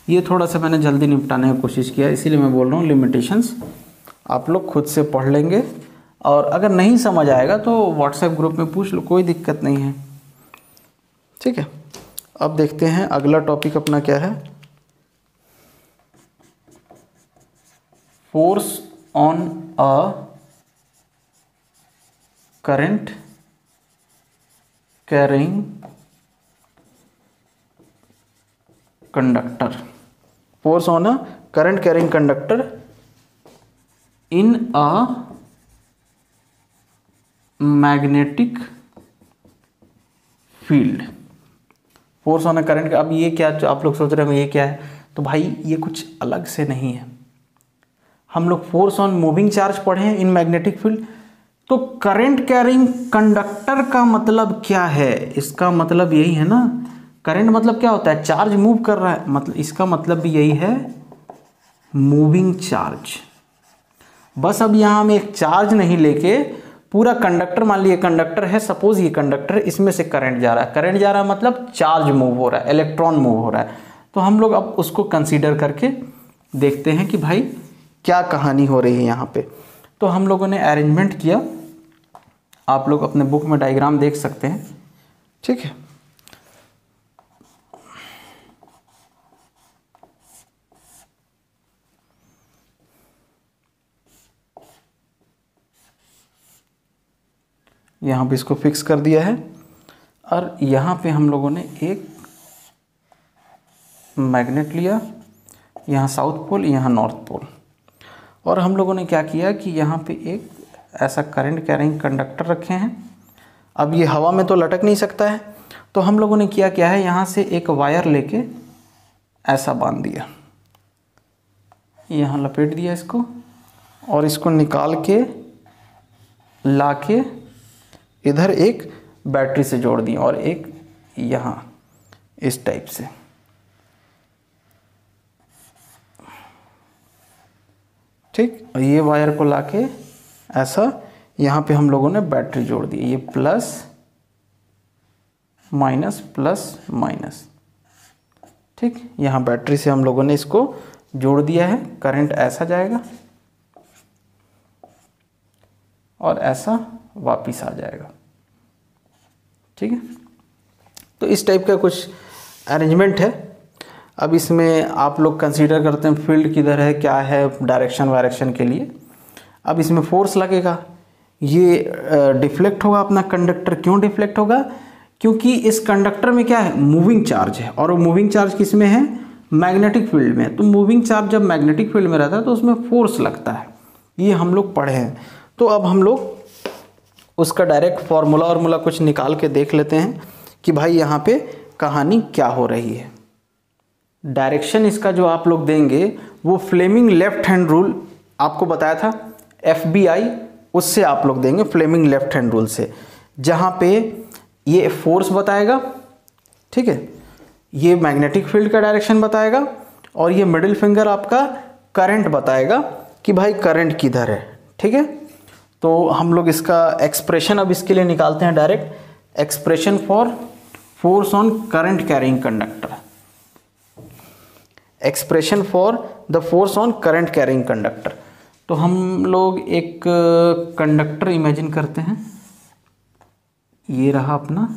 ये थोड़ा सा मैंने जल्दी निपटाने की कोशिश किया, इसीलिए मैं बोल रहा हूँ लिमिटेशंस आप लोग खुद से पढ़ लेंगे, और अगर नहीं समझ आएगा तो व्हाट्सएप ग्रुप में पूछ लो, कोई दिक्कत नहीं है। ठीक है, अब देखते हैं अगला टॉपिक अपना क्या है, force on a current carrying conductor. Force on a current carrying conductor in a magnetic field. Force on a current, अब ये क्या आप लोग सोच रहे हो ये क्या है, तो भाई ये कुछ अलग से नहीं है। हम लोग फोर्स ऑन मूविंग चार्ज पढ़े हैं इन मैग्नेटिक फील्ड, तो करंट कैरिंग कंडक्टर का मतलब क्या है, इसका मतलब यही है ना। करंट मतलब क्या होता है, चार्ज मूव कर रहा है, मतलब इसका मतलब भी यही है, मूविंग चार्ज। बस अब यहाँ हम एक चार्ज नहीं लेके पूरा कंडक्टर, मान लीजिए कंडक्टर है, सपोज ये कंडक्टर, इसमें से करंट जा रहा है, करंट जा रहा है मतलब चार्ज मूव हो रहा है, इलेक्ट्रॉन मूव हो रहा है। तो हम लोग अब उसको कंसीडर करके देखते हैं कि भाई क्या कहानी हो रही है यहाँ पे। तो हम लोगों ने अरेंजमेंट किया, आप लोग अपने बुक में डायग्राम देख सकते हैं। ठीक है, यहाँ पे इसको फिक्स कर दिया है, और यहाँ पे हम लोगों ने एक मैग्नेट लिया, यहाँ साउथ पोल, यहाँ नॉर्थ पोल, और हम लोगों ने क्या किया कि यहाँ पे एक ऐसा करंट कैरिंग कंडक्टर रखे हैं। अब ये हवा में तो लटक नहीं सकता है, तो हम लोगों ने क्या है, यहाँ से एक वायर लेके ऐसा बांध दिया, यहाँ लपेट दिया इसको, और इसको निकाल के लाके इधर एक बैटरी से जोड़ दिया, और एक यहाँ इस टाइप से। ठीक, और ये वायर को लाके ऐसा यहाँ पे हम लोगों ने बैटरी जोड़ दी, ये प्लस माइनस प्लस माइनस। ठीक, यहाँ बैटरी से हम लोगों ने इसको जोड़ दिया है, करंट ऐसा जाएगा और ऐसा वापिस आ जाएगा। ठीक है, तो इस टाइप का कुछ अरेंजमेंट है। अब इसमें आप लोग कंसीडर करते हैं फील्ड किधर है, क्या है, डायरेक्शन वायरेक्शन के लिए। अब इसमें फोर्स लगेगा, ये डिफ्लेक्ट होगा अपना कंडक्टर। क्यों डिफ्लेक्ट होगा, क्योंकि इस कंडक्टर में क्या है, मूविंग चार्ज है, और वो मूविंग चार्ज किस में है, मैग्नेटिक फील्ड में। तो मूविंग चार्ज जब मैग्नेटिक फील्ड में रहता है तो उसमें फोर्स लगता है, ये हम लोग पढ़े हैं। तो अब हम लोग उसका डायरेक्ट फार्मूला कुछ निकाल के देख लेते हैं कि भाई यहाँ पे कहानी क्या हो रही है। डायरेक्शन इसका जो आप लोग देंगे वो फ्लेमिंग लेफ्ट हैंड रूल आपको बताया था FBI, उससे आप लोग देंगे फ्लेमिंग लेफ्ट हैंड रूल से, जहाँ पे ये फोर्स बताएगा, ठीक है, ये मैग्नेटिक फील्ड का डायरेक्शन बताएगा और ये मिडिल फिंगर आपका करंट बताएगा कि भाई करंट किधर है। ठीक है, तो हम लोग इसका एक्सप्रेशन अब इसके लिए निकालते हैं direct, expression for force on current carrying conductor, expression for the force on current carrying conductor. तो हम लोग एक कंडक्टर इमेजिन करते हैं, ये रहा अपना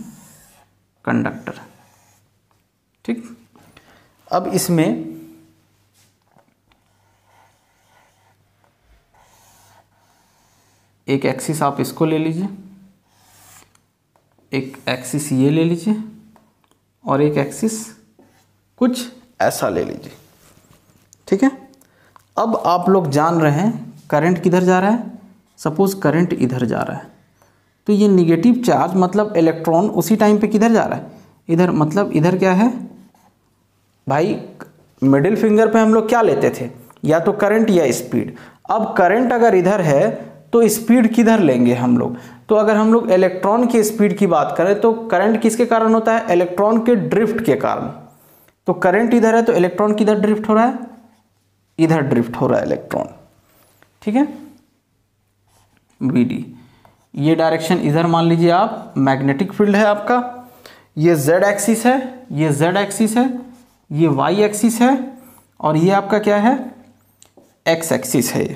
कंडक्टर। ठीक, अब इसमें एक एक्सिस आप इसको ले लीजिए, एक एक्सिस ये ले लीजिए और एक एक्सिस कुछ ऐसा ले लीजिए। ठीक है, अब आप लोग जान रहे हैं करंट किधर जा रहा है, सपोज करंट इधर जा रहा है, तो ये निगेटिव चार्ज मतलब इलेक्ट्रॉन उसी टाइम पे किधर जा रहा है, इधर, मतलब इधर क्या है भाई, मिडिल फिंगर पे हम लोग क्या लेते थे, या तो करंट या स्पीड। अब करंट अगर इधर है तो स्पीड किधर लेंगे हम लोग, तो अगर हम लोग इलेक्ट्रॉन की स्पीड की बात करें तो करंट किसके कारण होता है, इलेक्ट्रॉन के ड्रिफ्ट के कारण। तो करंट इधर है तो इलेक्ट्रॉन किधर ड्रिफ्ट हो रहा है, इधर ड्रिफ्ट हो रहा है इलेक्ट्रॉन। ठीक है, VD, ये डायरेक्शन इधर मान लीजिए आप, मैग्नेटिक फील्ड है आपका, ये Z एक्सिस है, ये Z एक्सिस है, ये Y एक्सिस है और ये आपका क्या है, X एक्सिस है।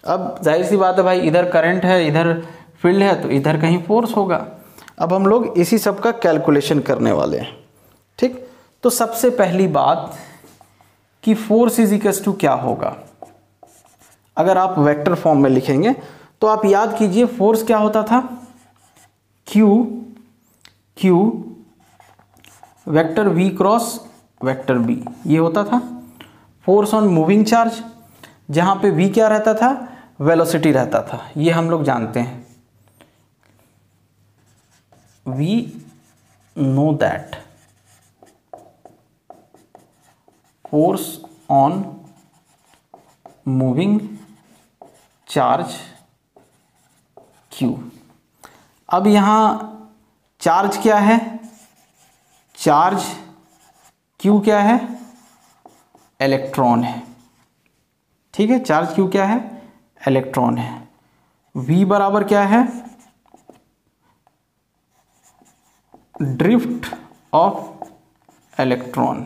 अब जाहिर सी बात है भाई, इधर करंट है, इधर फील्ड है, तो इधर कहीं फोर्स होगा। अब हम लोग इसी सब का कैलकुलेशन करने वाले हैं। ठीक, तो सबसे पहली बात कि फोर्स इज इक्वल्स टू क्या होगा, अगर आप वेक्टर फॉर्म में लिखेंगे तो आप याद कीजिए फोर्स क्या होता था, Q vector V cross vector B, ये होता था फोर्स ऑन मूविंग चार्ज, जहां पे V क्या रहता था, वेलोसिटी रहता था, ये हम लोग जानते हैं। We know that force on moving charge Q। अब यहां चार्ज क्या है, चार्ज Q क्या है, इलेक्ट्रॉन है। ठीक है, चार्ज Q क्या है, इलेक्ट्रॉन है। V बराबर क्या है, drift of electron,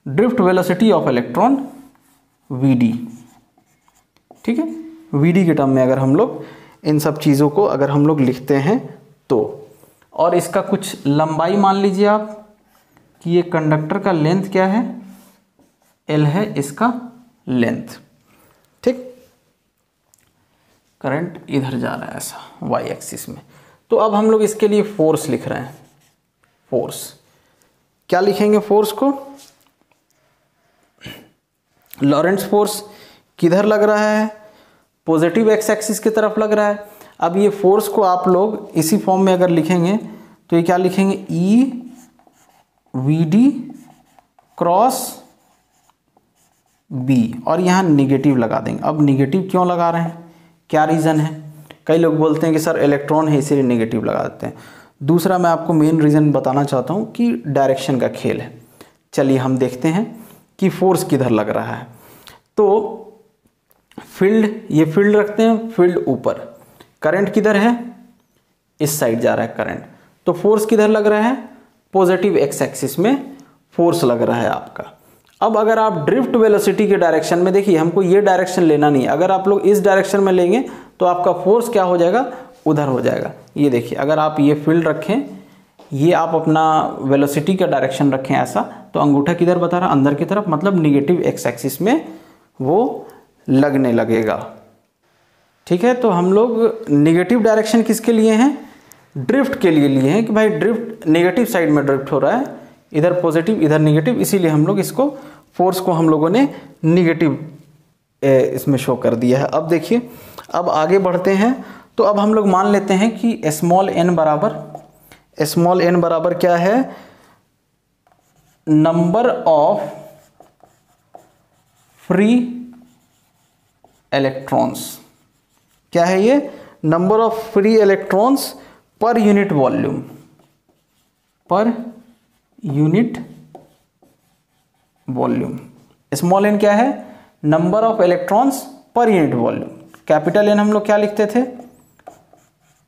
drift velocity of electron VD। ठीक है, VD के टर्म में अगर हम लोग इन सब चीज़ों को अगर हम लोग लिखते हैं तो, और इसका कुछ लंबाई मान लीजिए आप कि ये कंडक्टर का लेंथ क्या है, L है इसका लेंथ। ठीक, करंट इधर जा रहा है ऐसा Y एक्सिस में। तो अब हम लोग इसके लिए फोर्स लिख रहे हैं, फोर्स क्या लिखेंगे, फोर्स को लॉरेंट्ज फोर्स किधर लग रहा है, पॉजिटिव एक्स एक्सिस की तरफ लग रहा है। अब ये फोर्स को आप लोग इसी फॉर्म में अगर लिखेंगे तो ये क्या लिखेंगे, VD क्रॉस B, और यहाँ निगेटिव लगा देंगे। अब निगेटिव क्यों लगा रहे हैं, क्या रीज़न है, कई लोग बोलते हैं कि सर इलेक्ट्रॉन है इसीलिए नेगेटिव लगा देते हैं। दूसरा मैं आपको मेन रीज़न बताना चाहता हूँ कि डायरेक्शन का खेल है। चलिए हम देखते हैं कि फोर्स किधर लग रहा है। तो फील्ड, ये फील्ड रखते हैं, फील्ड ऊपर, करंट किधर है, इस साइड जा रहा है करंट, तो फोर्स किधर लग रहा है, पॉजिटिव एक्स एक्सिस में फोर्स लग रहा है आपका। अब अगर आप ड्रिफ्ट वेलोसिटी के डायरेक्शन में, देखिए हमको ये डायरेक्शन लेना नहीं, अगर आप लोग इस डायरेक्शन में लेंगे तो आपका फोर्स क्या हो जाएगा, उधर हो जाएगा। ये देखिए अगर आप ये फील्ड रखें, ये आप अपना वेलोसिटी का डायरेक्शन रखें ऐसा, तो अंगूठा किधर बता रहा, अंदर की तरफ, मतलब निगेटिव एक्स एक्सिस में वो लगने लगेगा। ठीक है, तो हम लोग निगेटिव डायरेक्शन किसके लिए हैं, ड्रिफ्ट के लिए हैं कि भाई ड्रिफ्ट नेगेटिव साइड में ड्रिफ्ट हो रहा है, इधर पॉजिटिव इधर नेगेटिव, इसीलिए हम लोग इसको फोर्स को हम लोगों ने निगेटिव इसमें शो कर दिया है। अब देखिए, अब आगे बढ़ते हैं, तो अब हम लोग मान लेते हैं कि स्मॉल n बराबर स्मॉल n बराबर क्या है, नंबर ऑफ फ्री इलेक्ट्रॉन्स। क्या है ये, number of free electrons per unit volume, per unit volume. Small n क्या है, number of electrons per unit volume. Capital N हम लोग क्या लिखते थे,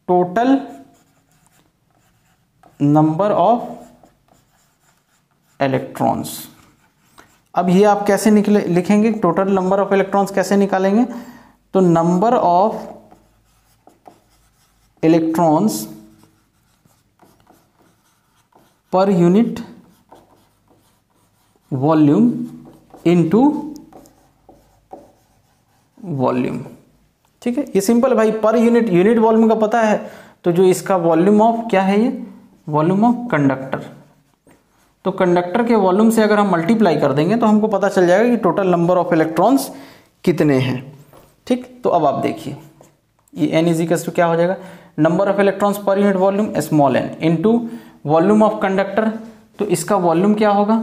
टोटल नंबर ऑफ इलेक्ट्रॉन्स। अब ये आप कैसे लिखेंगे, टोटल नंबर ऑफ इलेक्ट्रॉन्स कैसे निकालेंगे, तो number of electrons per unit volume into volume. ठीक है, ये सिंपल भाई, पर यूनिट वॉल्यूम का पता है, तो जो इसका वॉल्यूम ऑफ क्या है, ये वॉल्यूम ऑफ कंडक्टर। तो कंडक्टर के वॉल्यूम से अगर हम मल्टीप्लाई कर देंगे तो हमको पता चल जाएगा कि टोटल नंबर ऑफ इलेक्ट्रॉन्स कितने हैं। ठीक, तो अब आप देखिए ये n इजिकल्स टू क्या हो जाएगा, number of electrons per unit volume small n into volume of conductor. तो इसका वॉल्यूम क्या होगा,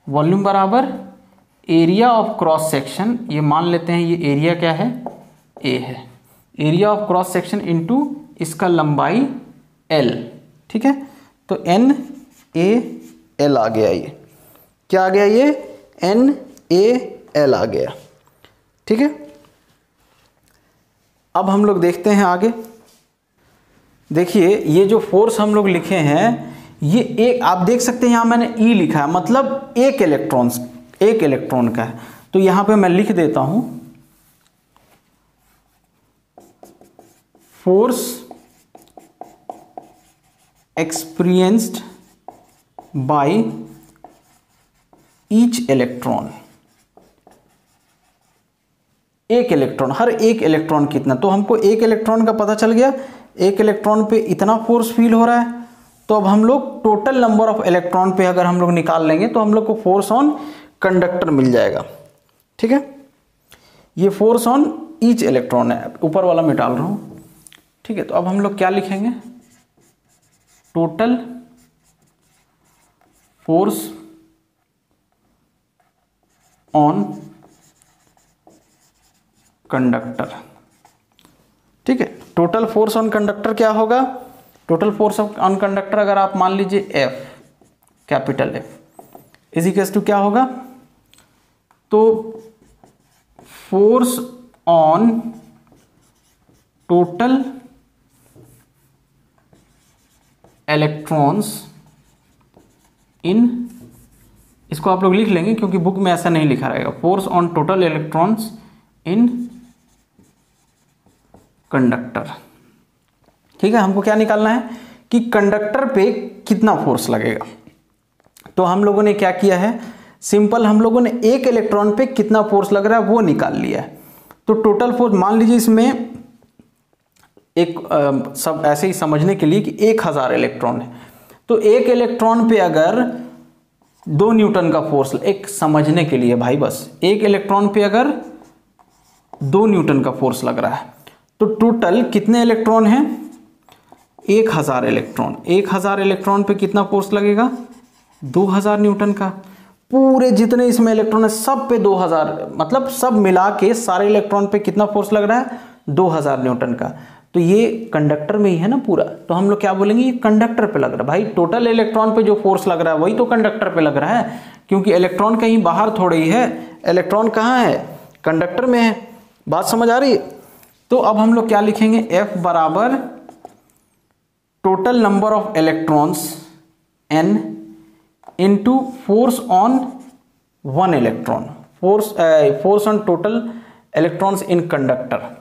वॉल्यूम बराबर एरिया ऑफ क्रॉस सेक्शन, ये मान लेते हैं ये एरिया क्या है, a है, area of cross section into इसका लंबाई l। ठीक है, तो n a l आ गया, ये क्या आ गया, ये n a l आ गया। ठीक है, अब हम लोग देखते हैं आगे। देखिए ये जो फोर्स हम लोग लिखे हैं, ये एक आप देख सकते हैं यहां मैंने E लिखा है, मतलब एक इलेक्ट्रॉन का है। तो यहां पे मैं लिख देता हूं force experienced by each electron. एक इलेक्ट्रॉन, हर एक इलेक्ट्रॉन कितना, तो हमको एक इलेक्ट्रॉन का पता चल गया, एक इलेक्ट्रॉन पे इतना फोर्स फील हो रहा है। तो अब हम लोग टोटल नंबर ऑफ इलेक्ट्रॉन पे अगर हम लोग निकाल लेंगे तो हम लोग को फोर्स ऑन कंडक्टर मिल जाएगा। ठीक है, ये फोर्स ऑन ईच इलेक्ट्रॉन है, ऊपर वाला मैं डाल रहा हूं। ठीक है, तो अब हम लोग क्या लिखेंगे, टोटल फोर्स ऑन कंडक्टर। ठीक है, टोटल फोर्स ऑन कंडक्टर क्या होगा, टोटल फोर्स ऑन कंडक्टर अगर आप मान लीजिए F, capital F is equals to क्या होगा, तो force on total electrons in, इसको आप लोग लिख लेंगे क्योंकि बुक में ऐसा नहीं लिखा रहेगा, force on total electrons in conductor. ठीक है, हमको क्या निकालना है कि कंडक्टर पे कितना फोर्स लगेगा। तो हम लोगों ने क्या किया है, सिंपल हम लोगों ने एक इलेक्ट्रॉन पे कितना फोर्स लग रहा है वो निकाल लिया है। तो टोटल फोर्स मान लीजिए इसमें एक सब ऐसे ही समझने के लिए कि 1000 इलेक्ट्रॉन है, तो एक इलेक्ट्रॉन पे अगर 2 न्यूटन का फोर्स, एक समझने के लिए भाई बस, एक इलेक्ट्रॉन पे अगर 2 न्यूटन का फोर्स लग रहा है, तो टोटल कितने इलेक्ट्रॉन हैं, 1000 इलेक्ट्रॉन। 1000 इलेक्ट्रॉन पे कितना फोर्स लगेगा, 2000 न्यूटन का। पूरे जितने इसमें इलेक्ट्रॉन है सब पे 2000, मतलब सब मिला के सारे इलेक्ट्रॉन पे कितना फोर्स लग रहा है, 2000 न्यूटन का। तो ये कंडक्टर में ही है ना पूरा, तो हम लोग क्या बोलेंगे, ये कंडक्टर पे लग रहा है। भाई टोटल इलेक्ट्रॉन पे जो फोर्स लग रहा है वही तो कंडक्टर पे लग रहा है, क्योंकि इलेक्ट्रॉन कहीं बाहर थोड़ी ही है, इलेक्ट्रॉन कहाँ है, कंडक्टर में है। बात समझ आ रही है। तो अब हम लोग क्या लिखेंगे, F बराबर total number of electrons N into force on 1 electron, force on total electrons in conductor.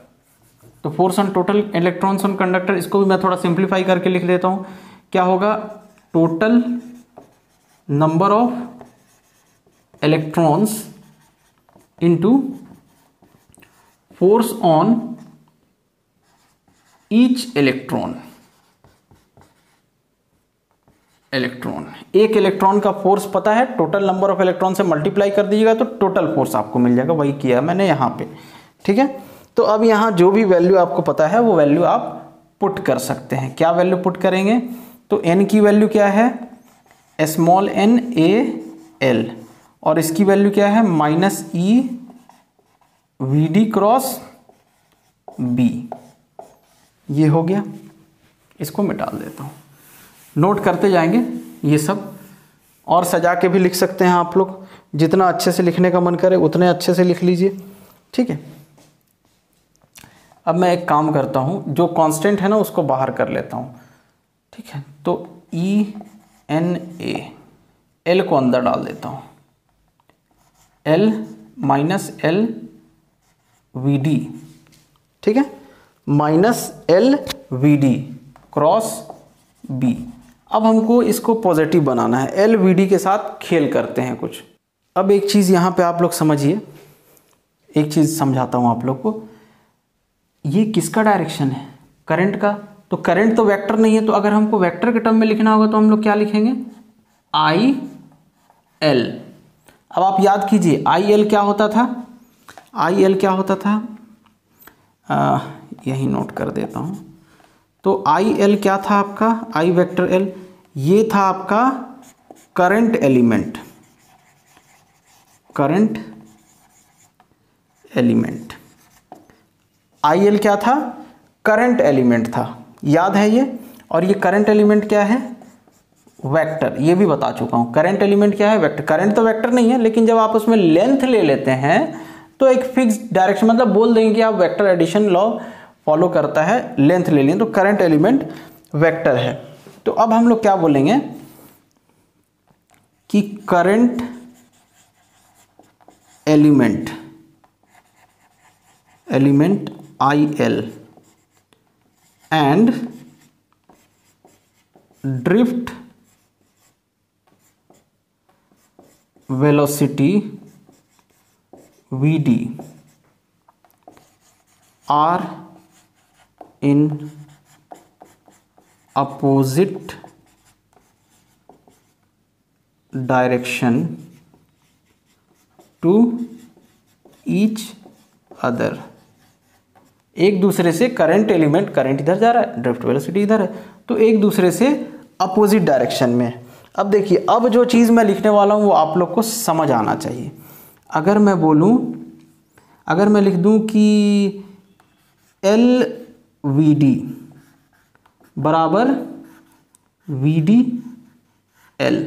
तो force on total electrons on conductor, इसको भी मैं थोड़ा सिंप्लीफाई करके लिख देता हूं, क्या होगा, total number of electrons into force on each electron. एक इलेक्ट्रॉन का फोर्स पता है, टोटल नंबर ऑफ इलेक्ट्रॉन से मल्टीप्लाई कर दीजिएगा तो टोटल फोर्स आपको मिल जाएगा, वही किया मैंने यहाँ पे। ठीक है, तो अब यहाँ जो भी वैल्यू आपको पता है वो वैल्यू आप पुट कर सकते हैं। क्या वैल्यू पुट करेंगे? तो n की वैल्यू क्या है? स्मॉल n a l, और इसकी वैल्यू क्या है? Minus e v d cross B. ये हो गया, इसको मिटा देता हूँ। नोट करते जाएंगे ये सब, और सजा के भी लिख सकते हैं आप लोग। जितना अच्छे से लिखने का मन करे उतने अच्छे से लिख लीजिए, ठीक है। अब मैं एक काम करता हूँ, जो कांस्टेंट है ना उसको बाहर कर लेता हूँ, ठीक है। तो ई एन ए, एल को अंदर डाल देता हूँ, l minus l v d, ठीक है, minus l v d cross B. अब हमको इसको पॉजिटिव बनाना है, एल वी डी के साथ खेल करते हैं कुछ। अब एक चीज़ यहाँ पे आप लोग समझिए, एक चीज़ समझाता हूँ आप लोग को। ये किसका डायरेक्शन है? करंट का। तो करंट तो वेक्टर नहीं है, तो अगर हमको वेक्टर के टर्म में लिखना होगा तो हम लोग क्या लिखेंगे? I L. अब आप याद कीजिए आई एल क्या होता था? आई एल क्या होता था? यही नोट कर देता हूँ। तो आई एल क्या था आपका? आई वेक्टर एल, ये था आपका current element, current element. I L क्या था? करंट एलिमेंट था, याद है ये। और ये करंट एलिमेंट क्या है? वेक्टर। ये भी बता चुका हूँ, करंट एलिमेंट क्या है? वेक्टर। करंट तो वेक्टर नहीं है, लेकिन जब आप उसमें लेंथ ले लेते हैं तो एक फिक्स डायरेक्शन, मतलब बोल देंगे कि आप वेक्टर एडिशन लॉ फॉलो करता है, लेंथ ले लें तो करंट एलिमेंट वेक्टर है। तो अब हम लोग क्या बोलेंगे कि current element, element I l and drift velocity v d are in opposite direction to each other. एक दूसरे से करंट एलिमेंट, करंट इधर जा रहा है, ड्रिफ्ट वेलोसिटी इधर है, तो एक दूसरे से अपोजिट डायरेक्शन में। अब देखिए, अब जो चीज़ मैं लिखने वाला हूँ वो आप लोग को समझ आना चाहिए। अगर मैं बोलूँ, अगर मैं लिख दूँ कि एल वी डी बराबर वी डी एल,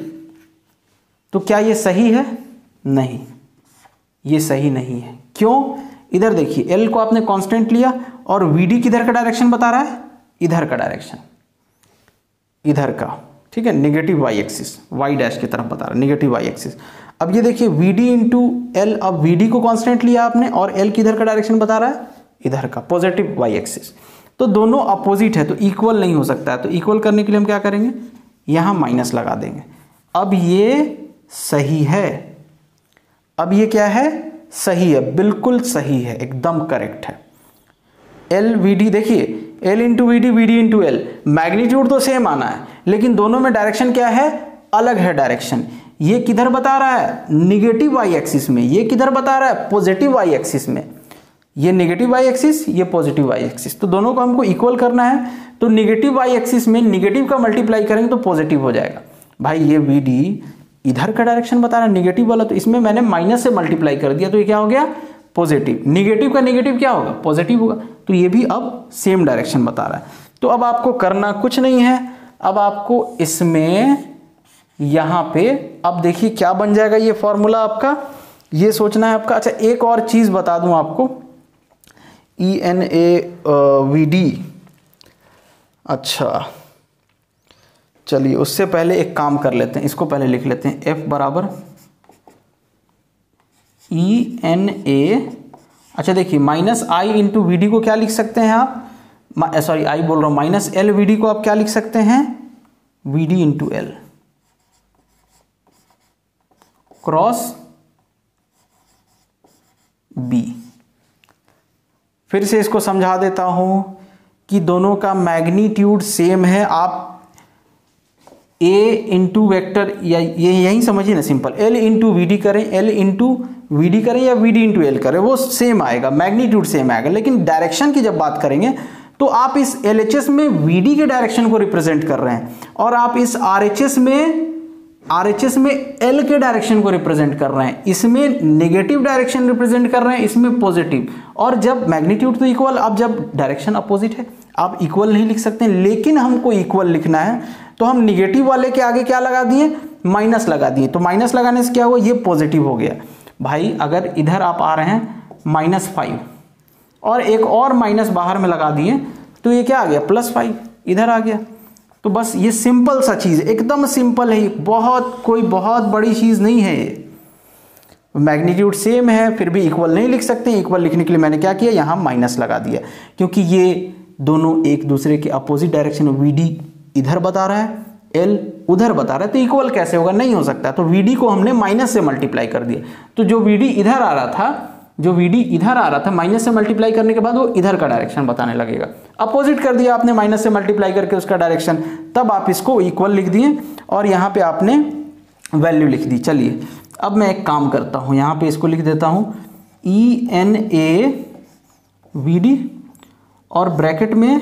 तो क्या ये सही है? नहीं, ये सही नहीं है। क्यों? इधर देखिए, एल को आपने कांस्टेंट लिया और वी डी किधर का डायरेक्शन बता रहा है? इधर का डायरेक्शन, इधर का, ठीक है, negative y axis, y dash की तरफ बता रहा है, नेगेटिव वाई एक्सिस। अब ये देखिए वी डी इंटू एल, अब वी डी को कांस्टेंट लिया आपने और एल किधर का डायरेक्शन बता रहा है? इधर का, पॉजिटिव वाई एक्सिस। तो दोनों अपोजिट है तो इक्वल नहीं हो सकता है, तो इक्वल करने के लिए हम क्या करेंगे? यहाँ माइनस लगा देंगे। अब ये सही है, अब ये क्या है? सही है, बिल्कुल सही है, एकदम करेक्ट है। एल वी डी, देखिए l into v d, v d into l, magnitude तो सेम आना है, लेकिन दोनों में डायरेक्शन क्या है? अलग है डायरेक्शन। ये किधर बता रहा है? निगेटिव वाई एक्सिस में। ये किधर बता रहा है? पॉजिटिव वाई एक्सिस में। ये नेगेटिव वाई एक्सिस, ये पॉजिटिव वाई एक्सिस, तो दोनों को हमको इक्वल करना है। तो नेगेटिव वाई एक्सिस में नेगेटिव का मल्टीप्लाई करेंगे तो पॉजिटिव हो जाएगा। भाई ये वी डी इधर का डायरेक्शन बता रहा है निगेटिव वाला, तो इसमें मैंने माइनस से मल्टीप्लाई कर दिया, तो ये क्या हो गया? पॉजिटिव। निगेटिव का निगेटिव क्या होगा? पॉजिटिव होगा। तो ये भी अब सेम डायरेक्शन बता रहा है। तो अब आपको करना कुछ नहीं है, अब आपको इसमें यहाँ पे, अब देखिए क्या बन जाएगा ये फॉर्मूला आपका, ये सोचना है आपका। अच्छा, एक और चीज़ बता दूँ आपको, e n A v d. अच्छा चलिए, उससे पहले एक काम कर लेते हैं, इसको पहले लिख लेते हैं। F बराबर ई एन ए, अच्छा देखिए minus I into v d को क्या लिख सकते हैं आप? सॉरी आई बोल रहा हूँ, माइनस एल वी डी को आप क्या लिख सकते हैं? V d into l cross B. फिर से इसको समझा देता हूं कि दोनों का मैग्नीट्यूड सेम है। आप a इंटू वैक्टर, या ये यही समझिए ना, simple, l into v d करें, l इंटू वी डी करें या वी डी इंटू एल करें, वो सेम आएगा, मैग्नीट्यूड सेम आएगा। लेकिन डायरेक्शन की जब बात करेंगे तो आप इस LHS में VD के डायरेक्शन को रिप्रेजेंट कर रहे हैं और आप इस RHS में L के डायरेक्शन को रिप्रेजेंट कर रहे हैं। इसमें नेगेटिव डायरेक्शन रिप्रेजेंट कर रहे हैं, इसमें पॉजिटिव। और जब मैग्नीट्यूड तो इक्वल, अब जब डायरेक्शन अपोजिट है आप इक्वल नहीं लिख सकते, लेकिन हमको इक्वल लिखना है तो हम निगेटिव वाले के आगे क्या लगा दिए, माइनस लगा दिए। तो माइनस लगाने से क्या हुआ, ये पॉजिटिव हो गया। भाई अगर इधर आप आ रहे हैं -5 और एक और माइनस बाहर में लगा दिए तो ये क्या आ गया, +5 इधर आ गया। तो बस ये सिंपल सा चीज, एकदम सिंपल है, कोई बहुत बड़ी चीज नहीं है। ये मैग्नीट्यूड सेम है फिर भी इक्वल नहीं लिख सकते। इक्वल लिखने के लिए मैंने क्या किया, यहां माइनस लगा दिया, क्योंकि ये दोनों एक दूसरे के अपोजिट डायरेक्शन में। VD इधर बता रहा है, L उधर बता रहा है, तो इक्वल कैसे होगा, नहीं हो सकता। तो VD को हमने माइनस से मल्टीप्लाई कर दिया। तो जो VD इधर आ रहा था, माइनस से मल्टीप्लाई करने के बाद वो इधर का डायरेक्शन बताने लगेगा। अपोजिट कर दिया आपने माइनस से मल्टीप्लाई करके उसका डायरेक्शन, तब आप इसको इक्वल लिख दिए और यहाँ पे आपने वैल्यू लिख दी। चलिए अब मैं एक काम करता हूँ, यहाँ पे इसको लिख देता हूँ ENA VD और ब्रैकेट में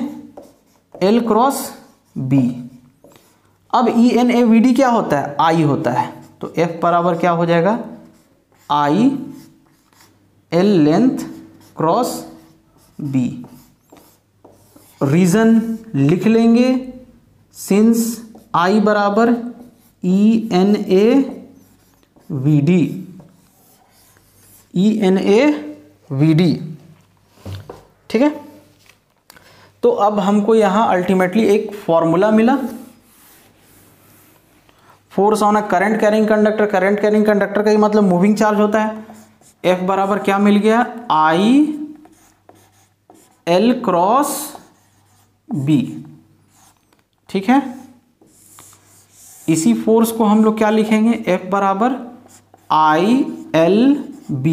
L क्रॉस B। अब ENA VD क्या होता है, I होता है। तो F बराबर क्या हो जाएगा, I L length cross B। Reason लिख लेंगे, सिंस I बराबर ENA VD, ENA VD, ठीक है। तो अब हमको यहां अल्टीमेटली एक फॉर्मूला मिला, force on a current carrying conductor. Current carrying conductor का ही मतलब मूविंग चार्ज होता है। F बराबर क्या मिल गया, I L क्रॉस B, ठीक है। इसी फोर्स को हम लोग क्या लिखेंगे, F बराबर I L B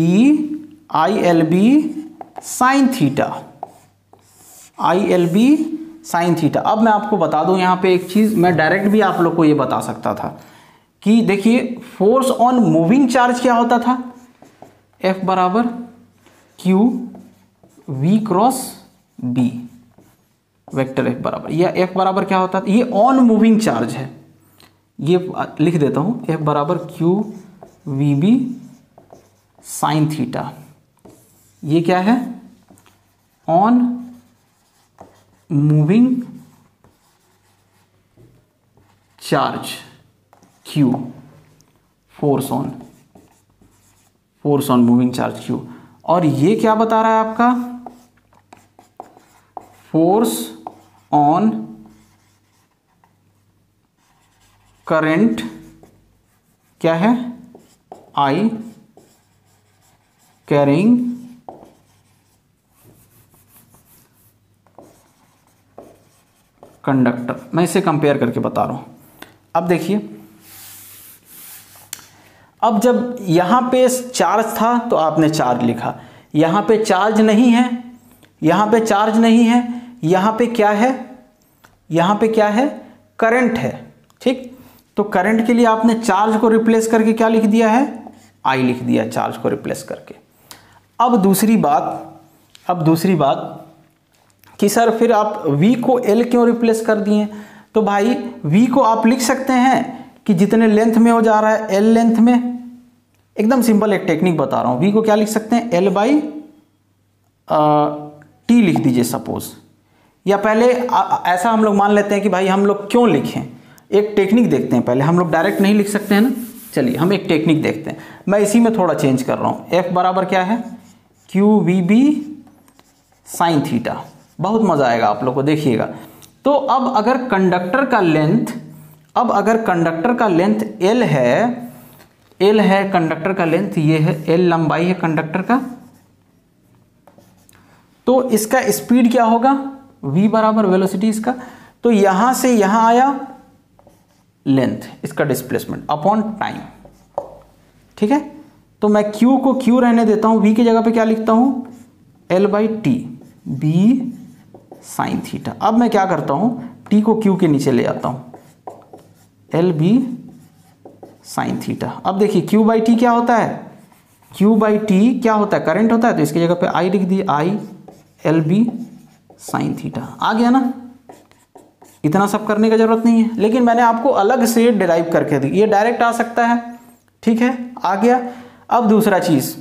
sine theta, I L B sine theta. अब मैं आपको बता दूं यहाँ पे एक चीज, मैं डायरेक्ट भी आप लोग को ये बता सकता था कि देखिए फोर्स ऑन मूविंग चार्ज क्या होता था, F बराबर Q V cross B, vector F बराबर, या F बराबर क्या होता था, ये ऑन मूविंग चार्ज है, ये लिख देता हूं, F बराबर Q V B sine theta. ये क्या है, on moving charge Q, force on moving charge Q। और ये क्या बता रहा है आपका, फोर्स ऑन करंट क्या है, I कैरिंग कंडक्टर। मैं इसे कंपेयर करके बता रहा हूं। अब देखिए, अब जब यहां पे चार्ज था तो आपने चार्ज लिखा, यहां पे चार्ज नहीं है, यहां पे चार्ज नहीं है, यहां पे क्या है, यहां पे क्या है, करंट है, ठीक। तो करंट के लिए आपने चार्ज को रिप्लेस करके क्या लिख दिया है, I लिख दिया, चार्ज को रिप्लेस करके। अब दूसरी बात कि सर फिर आप V को L क्यों रिप्लेस कर दिए। तो भाई V को आप लिख सकते हैं कि जितने लेंथ में हो जा रहा है L लेंथ में, एकदम सिंपल एक टेक्निक बता रहा हूं। V को क्या लिख सकते हैं, L बाई T लिख दीजिए सपोज, या पहले ऐसा हम लोग मान लेते हैं कि भाई हम लोग क्यों लिखें, एक टेक्निक देखते हैं पहले। हम लोग डायरेक्ट नहीं लिख सकते हैं ना, चलिए हम एक टेक्निक देखते हैं। मैं इसी में थोड़ा चेंज कर रहा हूं। F बराबर क्या है, Q V B sine theta. बहुत मजा आएगा आप लोग को, देखिएगा। तो अब अगर कंडक्टर का लेंथ L है, कंडक्टर का लेंथ ये है, L लंबाई है कंडक्टर का, तो इसका स्पीड क्या होगा, V बराबर वेलोसिटी इसका। तो यहां से यहां आया लेंथ, इसका डिस्प्लेसमेंट अपॉन टाइम, ठीक है। तो मैं Q को Q रहने देता हूं, V की जगह पे क्या लिखता हूं, L by T B sine theta. अब मैं क्या करता हूं, T को Q के नीचे ले आता हूं, L B साइन थीटा। अब देखिए Q बाई T क्या होता है, Q बाई T क्या होता है, करंट होता है, तो इसकी जगह पे I लिख दिए, I L B sine theta. आ गया ना, इतना सब करने की जरूरत नहीं है, लेकिन मैंने आपको अलग से डिराइव करके दी, ये डायरेक्ट आ सकता है, ठीक है, आ गया। अब दूसरा चीज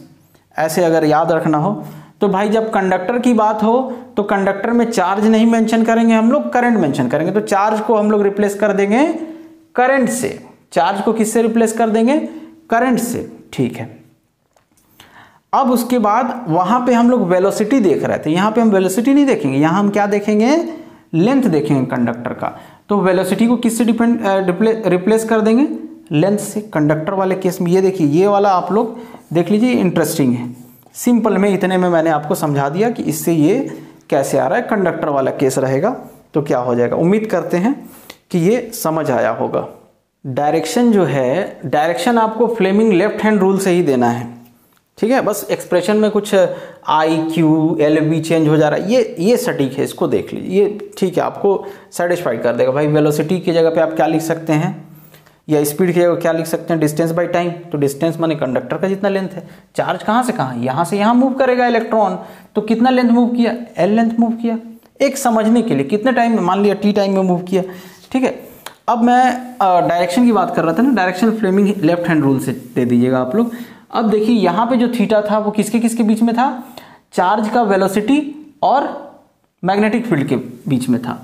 ऐसे अगर याद रखना हो तो भाई जब कंडक्टर की बात हो तो कंडक्टर में चार्ज नहीं मेंशन करेंगे हम लोग, करंट मेंशन करेंगे। तो चार्ज को हम लोग रिप्लेस कर देंगे करंट से। चार्ज को किससे रिप्लेस कर देंगे? करंट से, ठीक है। अब उसके बाद वहां पे हम लोग वेलोसिटी देख रहे थे, यहां पे हम वेलोसिटी नहीं देखेंगे, यहां हम क्या देखेंगे? लेंथ देखेंगे कंडक्टर का। तो वेलोसिटी को किससे रिप्लेस कर देंगे? लेंथ से। कंडक्टर वाले केस में ये देखिए, ये वाला आप लोग देख लीजिए, इंटरेस्टिंग है। सिंपल में इतने में मैंने आपको समझा दिया कि इससे ये कैसे आ रहा है। कंडक्टर वाला केस रहेगा तो क्या हो जाएगा। उम्मीद करते हैं कि ये समझ आया होगा। डायरेक्शन जो है, डायरेक्शन आपको फ्लेमिंग लेफ्ट हैंड रूल से ही देना है, ठीक है। बस एक्सप्रेशन में कुछ I Q L V change हो जा रहा है, ये सटीक है, इसको देख लीजिए, ये ठीक है, आपको सेटिस्फाइड कर देगा। भाई वेलोसिटी की जगह पे आप क्या लिख सकते हैं, या स्पीड की जगह क्या लिख सकते हैं? Distance by time. तो डिस्टेंस माने कंडक्टर का जितना लेंथ है। चार्ज कहाँ से कहाँ? यहाँ से यहाँ मूव करेगा इलेक्ट्रॉन, तो कितना लेंथ मूव किया? एल लेंथ मूव किया। एक समझने के लिए कितने टाइम में, मान लिया टी टाइम में मूव किया, ठीक है। अब मैं डायरेक्शन की बात कर रहा था ना, direction Fleming left hand rule से दे दीजिएगा आप लोग। अब देखिए यहाँ पे जो थीटा था वो किसके किसके बीच में था? चार्ज का वेलोसिटी और मैग्नेटिक फील्ड के बीच में था।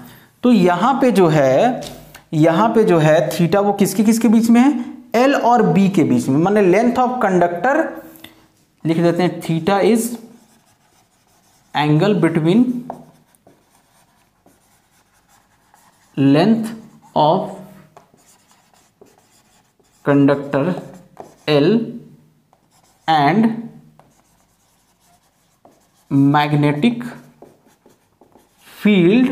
तो यहाँ पे जो है थीटा वो किसके किसके बीच में है? एल और बी के बीच में, माने लेंथ ऑफ कंडक्टर लिख देते हैं, theta is angle between length of conductor l and magnetic field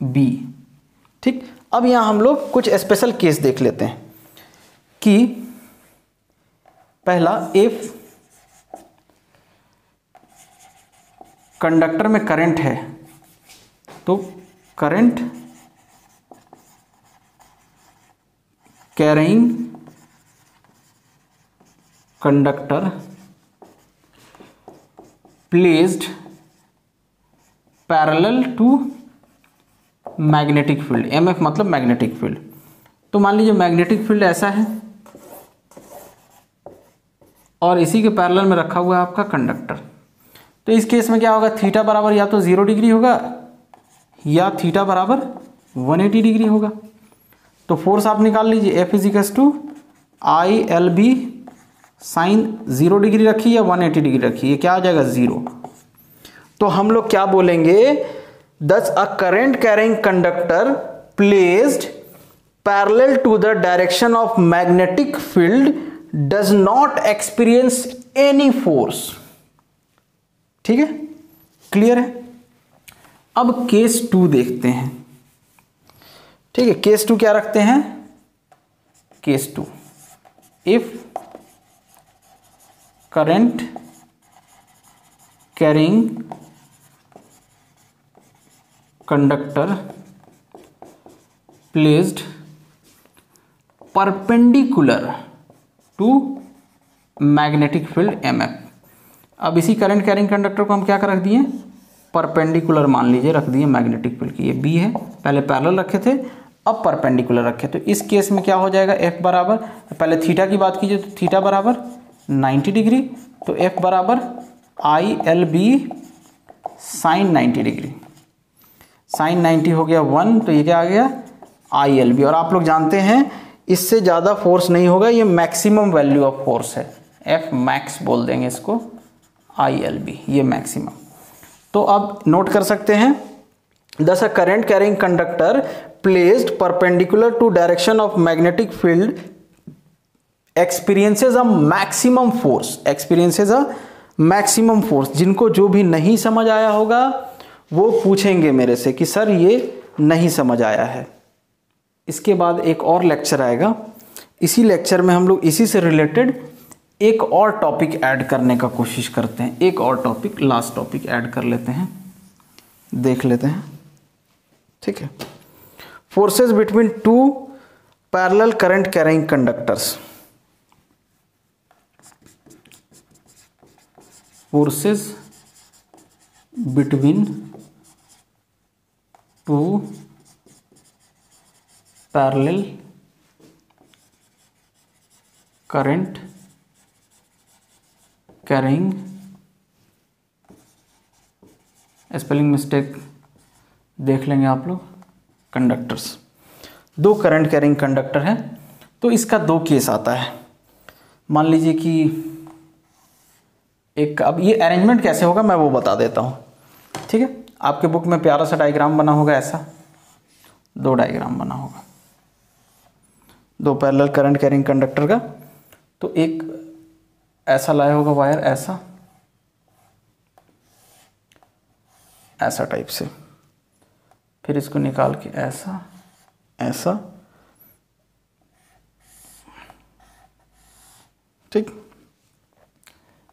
B, ठीक। अब यहां हम लोग कुछ स्पेशल केस देख लेते हैं कि पहला, इफ कंडक्टर में करंट है तो current carrying conductor placed parallel to magnetic field, m f मतलब मैग्नेटिक फील्ड। तो मान लीजिए मैग्नेटिक फील्ड ऐसा है और इसी के पैरेलल में रखा हुआ है आपका कंडक्टर। तो इस केस में क्या होगा? थीटा बराबर या तो 0 डिग्री होगा या थीटा बराबर 180 डिग्री होगा। तो फोर्स आप निकाल लीजिए, F is equals to I l B sine 0 degree रखी या 180 डिग्री रखी, ये क्या आ जाएगा? 0। तो हम लोग क्या बोलेंगे? Thus a current carrying conductor placed parallel to the direction of magnetic field does not experience any force, ठीक है, क्लियर है। अब केस 2 देखते हैं, ठीक है। केस 2 क्या रखते हैं? Case 2, if current carrying conductor placed perpendicular to magnetic field MF। अब इसी करंट कैरिंग कंडक्टर को हम क्या कर रख दिए? परपेंडिकुलर मान लीजिए रख दिए मैग्नेटिक फील्ड की। ये बी है, पहले पैरेलल रखे थे, अब परपेंडिकुलर रखे। तो इस केस में क्या हो जाएगा? एफ बराबर, पहले थीटा की बात कीजिए तो थीटा बराबर 90 डिग्री, तो एफ बराबर I l B sine 90 degree. Sine 90 हो गया 1, तो ये क्या आ गया? I l B. और आप लोग जानते हैं इससे ज़्यादा फोर्स नहीं होगा, ये मैक्सिमम वैल्यू ऑफ फोर्स है, एफ मैक्स बोल देंगे इसको, आई एल बी ये मैक्सिमम। तो अब नोट कर सकते हैं, thus a current carrying conductor placed perpendicular to direction of magnetic field experiences a maximum force, experiences a maximum force. जिनको जो भी नहीं समझ आया होगा वो पूछेंगे मेरे से कि सर ये नहीं समझ आया है। इसके बाद एक और लेक्चर आएगा, इसी लेक्चर में हम लोग इसी से रिलेटेड एक और टॉपिक ऐड करने का कोशिश करते हैं। एक और टॉपिक, लास्ट टॉपिक ऐड कर लेते हैं, देख लेते हैं, ठीक है। Forces between two parallel current carrying conductors, forces between two parallel current carrying, spelling mistake देख लेंगे आप लोग, कंडक्टर्स। दो करंट कैरिंग कंडक्टर है, तो इसका दो केस आता है। मान लीजिए कि एक, अब ये अरेंजमेंट कैसे होगा मैं वो बता देता हूँ, ठीक है। आपके बुक में प्यारा सा डायग्राम बना होगा, ऐसा दो डायग्राम बना होगा, दो पैरेलल करंट कैरिंग कंडक्टर का। तो एक ऐसा लाया होगा वायर, ऐसा ऐसा टाइप से, फिर इसको निकाल के ऐसा ऐसा, ठीक।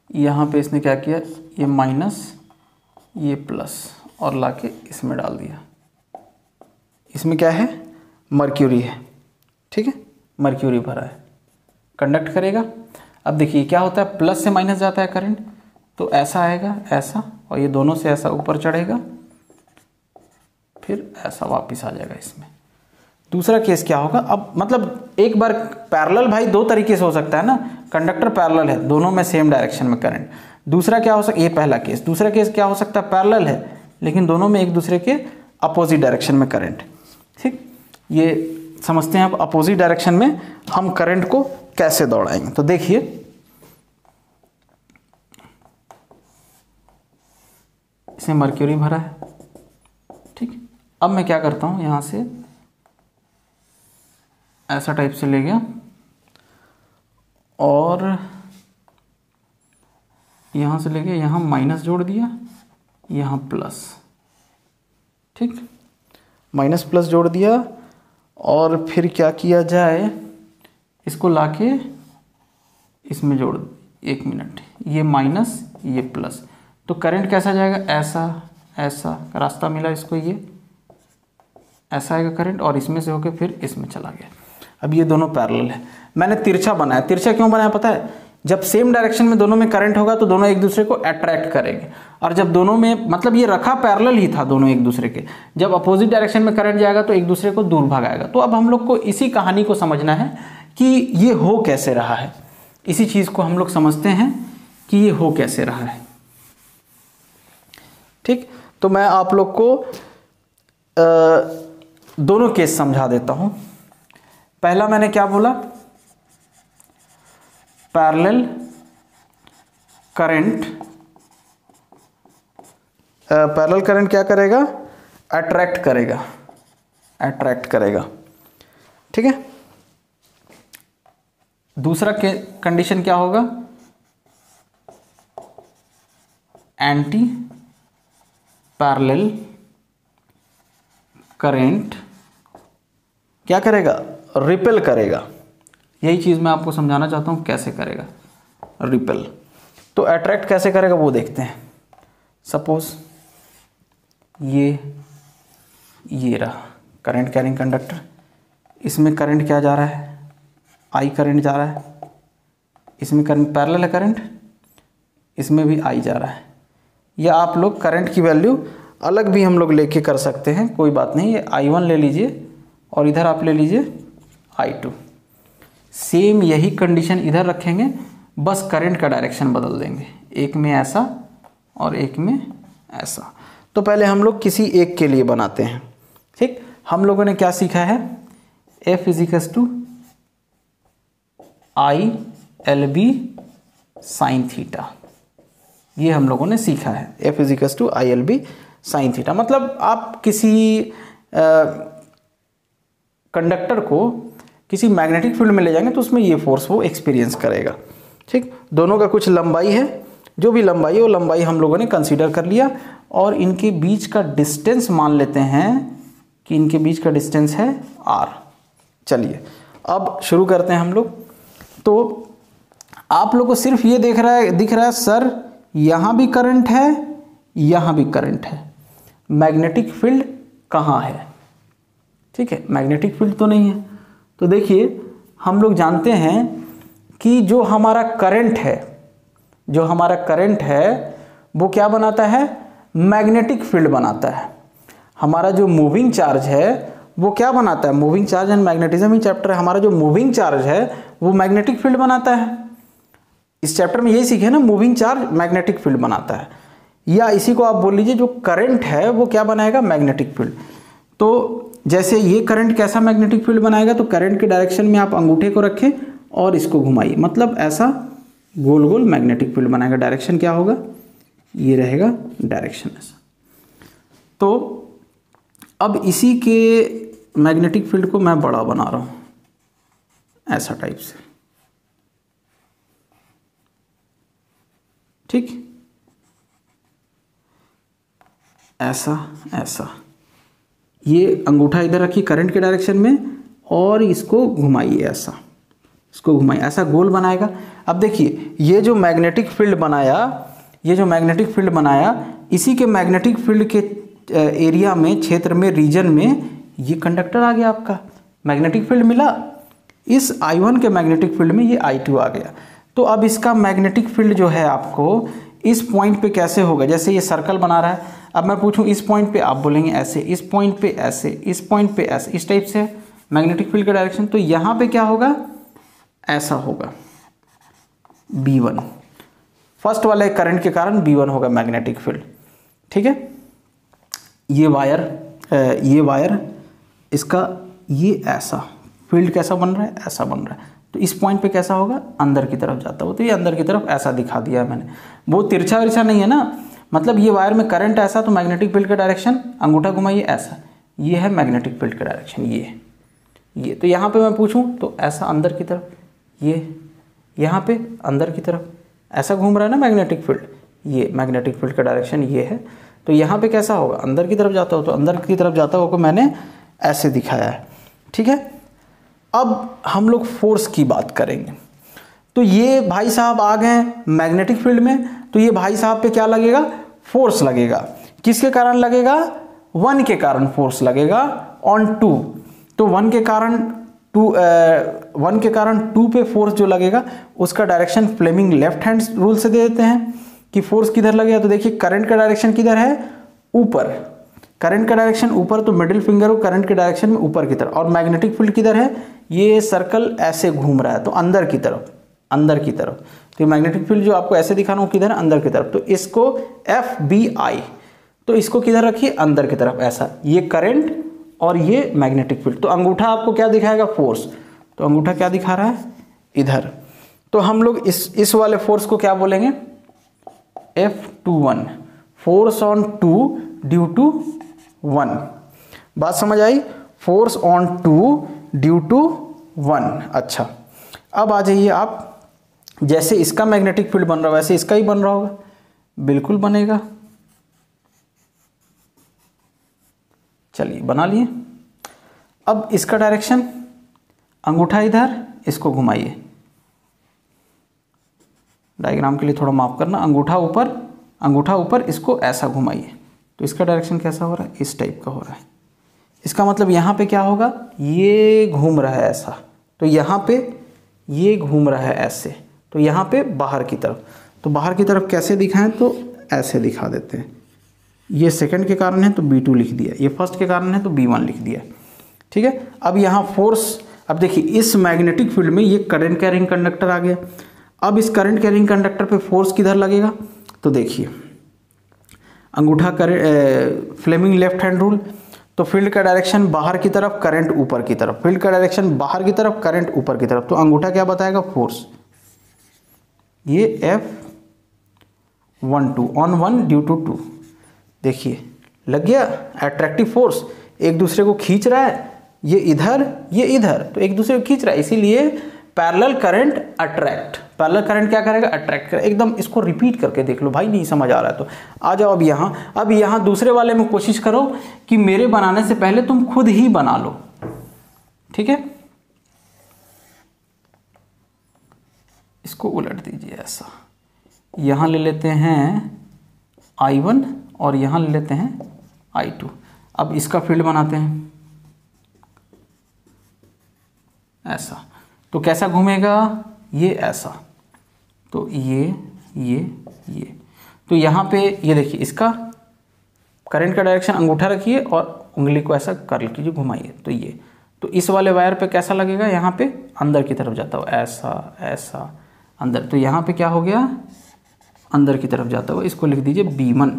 यहाँ पे इसने क्या किया, ये माइनस ये प्लस और लाके इसमें डाल दिया। इसमें क्या है, मर्क्यूरी है, ठीक है, मर्क्यूरी भरा है, कंडक्ट करेगा। अब देखिए क्या होता है, प्लस से माइनस जाता है करंट, तो ऐसा आएगा ऐसा, और ये दोनों से ऐसा ऊपर चढ़ेगा, फिर ऐसा वापस आ जाएगा इसमें। दूसरा केस क्या होगा, अब मतलब एक बार पैरेलल भाई दो तरीके से हो सकता है ना, कंडक्टर पैरेलल है, दोनों में सेम डायरेक्शन में करंट। दूसरा क्या हो सकता है, ये पहला केस। दूसरा केस क्या हो सकता है, पैरेलल है लेकिन दोनों में एक दूसरे के अपोजिट डायरेक्शन में करंट, ठीक। ये समझते हैं अब अपोजिट डायरेक्शन में हम करंट को कैसे दौड़ाएंगे। तो देखिए इसमें मर्क्यूरी भरा है, ठीक। अब मैं क्या करता हूं, यहां से ऐसा टाइप से ले गया और यहां से लेके यहां माइनस जोड़ दिया, यहां प्लस, ठीक, माइनस प्लस जोड़ दिया। और फिर क्या किया जाए, इसको लाके इसमें जोड़, एक मिनट, ये माइनस ये प्लस, तो करंट कैसा जाएगा, ऐसा ऐसा रास्ता मिला इसको, ये ऐसा आएगा करंट, और इसमें से होके फिर इसमें चला गया। अब ये दोनों पैरेलल है, मैंने तिरछा बनाया। तिरछा क्यों बनाया पता है, जब सेम डायरेक्शन में दोनों में करंट होगा तो दोनों एक दूसरे को अट्रैक्ट करेंगे, और जब दोनों में, मतलब ये रखा पैरेलल ही था दोनों एक दूसरे के, जब अपोजिट डायरेक्शन में करंट जाएगा तो एक दूसरे को दूर भगाएगा। तो अब हम लोग को इसी कहानी को समझना है कि ये हो कैसे रहा है, इसी चीज़ को हम लोग समझते हैं कि ये हो कैसे रहा है, ठीक। तो मैं आप लोग को दोनों केस समझा देता हूं। पहला मैंने क्या बोला, पैरेलल करंट, पैरेलल करंट क्या करेगा, अट्रैक्ट करेगा, अट्रैक्ट करेगा, ठीक है। दूसरा कंडीशन क्या होगा, एंटी पैरेलल करंट क्या करेगा, रिपेल करेगा। यही चीज़ मैं आपको समझाना चाहता हूँ कैसे करेगा, रिपेल। तो अट्रैक्ट कैसे करेगा वो देखते हैं। सपोज ये रहा करंट कैरिंग कंडक्टर, इसमें करंट क्या जा रहा है, आई करंट जा रहा है, इसमें करंट पैरेलल है करंट, इसमें भी आई जा रहा है। या आप लोग करंट की वैल्यू अलग भी हम लोग लेके कर सकते हैं, कोई बात नहीं। ये I1 ले लीजिए और इधर आप ले लीजिए I2। सेम यही कंडीशन इधर रखेंगे, बस करंट का डायरेक्शन बदल देंगे, एक में ऐसा और एक में ऐसा। तो पहले हम लोग किसी एक के लिए बनाते हैं, ठीक। हम लोगों ने क्या सीखा है, F = ILB sin थीटा, ये हम लोगों ने सीखा है। F = ILB sin थीटा, मतलब आप किसी कंडक्टर को किसी मैग्नेटिक फील्ड में ले जाएंगे तो उसमें ये फोर्स वो एक्सपीरियंस करेगा, ठीक। दोनों का कुछ लंबाई है, जो भी लंबाई है वो लंबाई हम लोगों ने कंसीडर कर लिया, और इनके बीच का डिस्टेंस मान लेते हैं कि इनके बीच का डिस्टेंस है r। चलिए अब शुरू करते हैं हम लोग। तो आप लोग को सिर्फ ये दिख रहा है सर यहाँ भी करंट है, यहाँ भी करंट है, मैग्नेटिक फील्ड कहाँ है, ठीक है, मैग्नेटिक फील्ड तो नहीं है। तो देखिए हम लोग जानते हैं कि जो हमारा करंट है वो क्या बनाता है, मैग्नेटिक फील्ड बनाता है। हमारा जो मूविंग चार्ज है वो क्या बनाता है, moving charge and magnetism he chapter है। हमारा जो मूविंग चार्ज है वो मैग्नेटिक फील्ड बनाता है। इस चैप्टर में यही सीखे ना, मूविंग चार्ज मैग्नेटिक फील्ड बनाता है, या इसी को आप बोल लीजिए जो करंट है वो क्या बनाएगा, मैग्नेटिक फील्ड। तो जैसे ये करंट कैसा मैग्नेटिक फील्ड बनाएगा, तो करंट के डायरेक्शन में आप अंगूठे को रखें और इसको घुमाइए, मतलब ऐसा गोल गोल मैग्नेटिक फील्ड बनाएगा। डायरेक्शन क्या होगा, ये रहेगा डायरेक्शन ऐसा। तो अब इसी के मैग्नेटिक फील्ड को मैं बड़ा बना रहा हूं ऐसा टाइप से, ठीक, ऐसा ऐसा। ये अंगूठा इधर रखिए करंट के डायरेक्शन में और इसको घुमाइए ऐसा, इसको घुमाइए, ऐसा गोल बनाएगा। अब देखिए ये जो मैग्नेटिक फील्ड बनाया, ये जो मैग्नेटिक फील्ड बनाया, इसी के मैग्नेटिक फील्ड के एरिया में, क्षेत्र में, रीजन में ये कंडक्टर आ गया आपका, मैग्नेटिक फील्ड मिला। इस I1 के मैग्नेटिक फील्ड में ये I2 आ गया। तो अब इसका मैग्नेटिक फील्ड जो है आपको इस पॉइंट पे कैसे होगा, जैसे ये सर्कल बना रहा है, अब मैं पूछूं इस पॉइंट पे, आप बोलेंगे ऐसे, इस पॉइंट पे ऐसे, इस पॉइंट पे ऐसे, इस टाइप से मैग्नेटिक फील्ड का डायरेक्शन। तो यहाँ पे क्या होगा, ऐसा होगा B1, फर्स्ट वाले करंट के कारण B1 होगा मैग्नेटिक फील्ड, ठीक है। ये वायर इसका ये ऐसा फील्ड कैसा बन रहा है, ऐसा बन रहा है। तो इस पॉइंट पे कैसा होगा, अंदर की तरफ जाता हो, तो ये अंदर की तरफ ऐसा दिखा दिया है मैंने, वो तिरछा विरछा नहीं है ना, मतलब ये वायर में करंट ऐसा, तो मैग्नेटिक फील्ड का डायरेक्शन अंगूठा घुमाइए ऐसा, ये है मैग्नेटिक फील्ड का डायरेक्शन, ये। तो यहाँ पे मैं पूछूं तो ऐसा अंदर की तरफ, ये यहाँ पे अंदर की तरफ ऐसा घूम रहा है ना मैग्नेटिक फील्ड, ये मैग्नेटिक फील्ड का डायरेक्शन ये है। तो यहाँ पे कैसा होगा, अंदर की तरफ जाता हो, तो अंदर की तरफ जाता होगा मैंने ऐसे दिखाया है, ठीक है। अब हम लोग फोर्स की बात करेंगे। तो ये भाई साहब आ गए मैग्नेटिक फील्ड में, तो ये भाई साहब पे क्या लगेगा, फोर्स लगेगा। किसके कारण लगेगा, 1 के कारण फोर्स लगेगा ऑन 2। तो 1 के कारण 2 पे फोर्स जो लगेगा उसका direction Fleming left hand rule से दे देते हैं कि फोर्स किधर लगेगा। तो देखिए करंट का डायरेक्शन किधर है, ऊपर, करंट का डायरेक्शन ऊपर, तो मिडिल फिंगर को करंट के डायरेक्शन में ऊपर की तरफ, और मैग्नेटिक फील्ड किधर है, ये सर्कल ऐसे घूम रहा है, तो अंदर की तरफ, अंदर की तरफ। तो मैग्नेटिक फील्ड जो आपको ऐसे दिखाना हो किधर है, अंदर की तरफ। तो इसको FBI, तो इसको किधर रखिए, अंदर की तरफ ऐसा, ये करंट और ये मैग्नेटिक फील्ड। तो अंगूठा आपको क्या दिखाएगा, फोर्स। तो अंगूठा क्या दिखा रहा है, इधर। तो हम लोग इस वाले फोर्स को क्या बोलेंगे, F21, force on 2 due to 1। बात समझ आई, फोर्स ऑन 2 ड्यू टू 1। अच्छा, अब आ जाइए आप, जैसे इसका मैग्नेटिक फील्ड बन रहा है वैसे इसका ही बन रहा होगा, बिल्कुल बनेगा। चलिए बना लिए। अब इसका डायरेक्शन, अंगूठा इधर, इसको घुमाइए, डायग्राम के लिए थोड़ा माफ करना, अंगूठा ऊपर, इसको ऐसा घुमाइए। तो इसका डायरेक्शन कैसा हो रहा है, इस टाइप का हो रहा है। इसका मतलब यहाँ पे क्या होगा, ये घूम रहा है ऐसा, तो यहाँ पे ये घूम रहा है ऐसे, तो यहाँ पे बाहर की तरफ। तो बाहर की तरफ कैसे दिखाएं, तो ऐसे दिखा देते हैं। ये सेकंड के कारण है तो B2 लिख दिया, ये फर्स्ट के कारण है तो B1 लिख दिया, ठीक है। अब यहाँ फोर्स, अब देखिए इस मैग्नेटिक फील्ड में ये करंट कैरिंग कंडक्टर आ गया। अब इस करंट कैरिंग कंडक्टर पे फोर्स किधर लगेगा, तो देखिए अंगूठा फ्लेमिंग लेफ्ट हैंड रूल, तो फील्ड का डायरेक्शन बाहर की तरफ, करंट ऊपर की तरफ, फील्ड का डायरेक्शन बाहर की तरफ, करंट ऊपर की तरफ। तो अंगूठा क्या बताएगा, फोर्स, ये F12 ऑन 1 ड्यू टू 2। देखिए लग गया, अट्रैक्टिव फोर्स एक दूसरे को खींच रहा है, ये इधर ये इधर, तो एक दूसरे को खींच रहा है, इसीलिए parallel current attract. Parallel current क्या करेगा, अट्रैक्ट करेगा। एकदम इसको रिपीट करके देख लो भाई, नहीं समझ आ रहा है तो आ जाओ अब यहाँ दूसरे वाले में कोशिश करो कि मेरे बनाने से पहले तुम खुद ही बना लो, ठीक है। इसको उलट दीजिए ऐसा, यहाँ ले लेते हैं I1 और यहाँ ले लेते हैं I2। अब इसका फील्ड बनाते हैं ऐसा, तो कैसा घूमेगा, ये ऐसा, तो ये तो यहाँ पे ये देखिए इसका करंट का डायरेक्शन अंगूठा रखिए और उंगली को ऐसा कर्ल कीजिए, घुमाइए, तो ये, तो इस वाले वायर पे कैसा लगेगा, यहाँ पे अंदर की तरफ जाता हुआ, ऐसा ऐसा अंदर, तो यहाँ पे क्या हो गया, अंदर की तरफ जाता हुआ, इसको लिख दीजिए B1,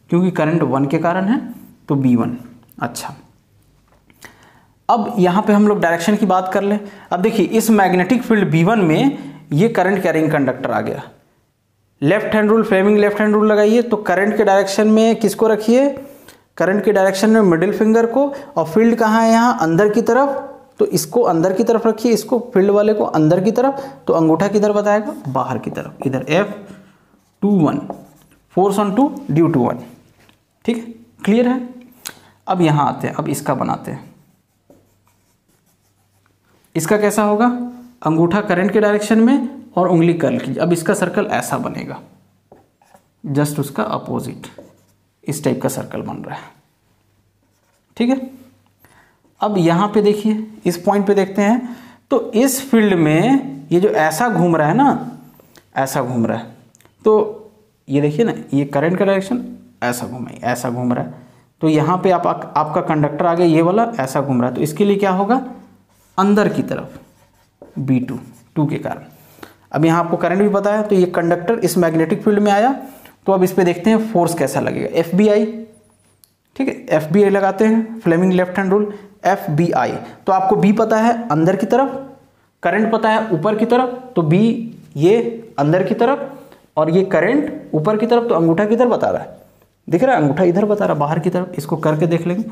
क्योंकि करंट 1 के कारण है तो B1। अच्छा, अब यहाँ पे हम लोग डायरेक्शन की बात कर लें। अब देखिए इस मैग्नेटिक फील्ड B1 में ये करंट कैरिंग कंडक्टर आ गया। Left hand rule, Fleming left hand rule लगाइए, तो करंट के डायरेक्शन में किसको रखिए, करंट के डायरेक्शन में मिडिल फिंगर को, और फील्ड कहाँ है, यहाँ अंदर की तरफ, तो इसको अंदर की तरफ रखिए, इसको फील्ड वाले को अंदर की तरफ, तो अंगूठा किधर बताएगा, बाहर की तरफ, इधर F21, force on 2 due to 1। ठीक है, क्लियर है। अब यहाँ आते हैं, अब इसका बनाते हैं। इसका कैसा होगा, अंगूठा करंट के डायरेक्शन में और उंगली कर्ल कीजिए। अब इसका सर्कल ऐसा बनेगा, जस्ट उसका अपोजिट, इस टाइप का सर्कल बन रहा है। ठीक है, अब यहाँ पे देखिए, इस पॉइंट पे देखते हैं, तो इस फील्ड में ये जो ऐसा घूम रहा है ना, ऐसा घूम रहा है, तो ये देखिए ना, ये करंट का डायरेक्शन ऐसा घूमे, ऐसा घूम रहा है, तो यहाँ पे आपका कंडक्टर आ गया, ये वाला ऐसा घूम रहा है, तो इसके लिए क्या होगा, अंदर की तरफ B2, 2 के कारण। अब यहाँ आपको करंट भी पता है, तो ये कंडक्टर इस मैग्नेटिक फील्ड में आया, तो अब इस पे देखते हैं फोर्स कैसा लगेगा, FBI। ठीक है, FBI लगाते हैं, Fleming left hand rule, FBI। तो आपको B पता है अंदर की तरफ, करंट पता है ऊपर की तरफ, तो B ये अंदर की तरफ और ये करंट ऊपर की तरफ, तो अंगूठा किधर बता रहा है, दिख रहा है, अंगूठा इधर बता रहा है, बाहर की तरफ। इसको करके देख लेंगे,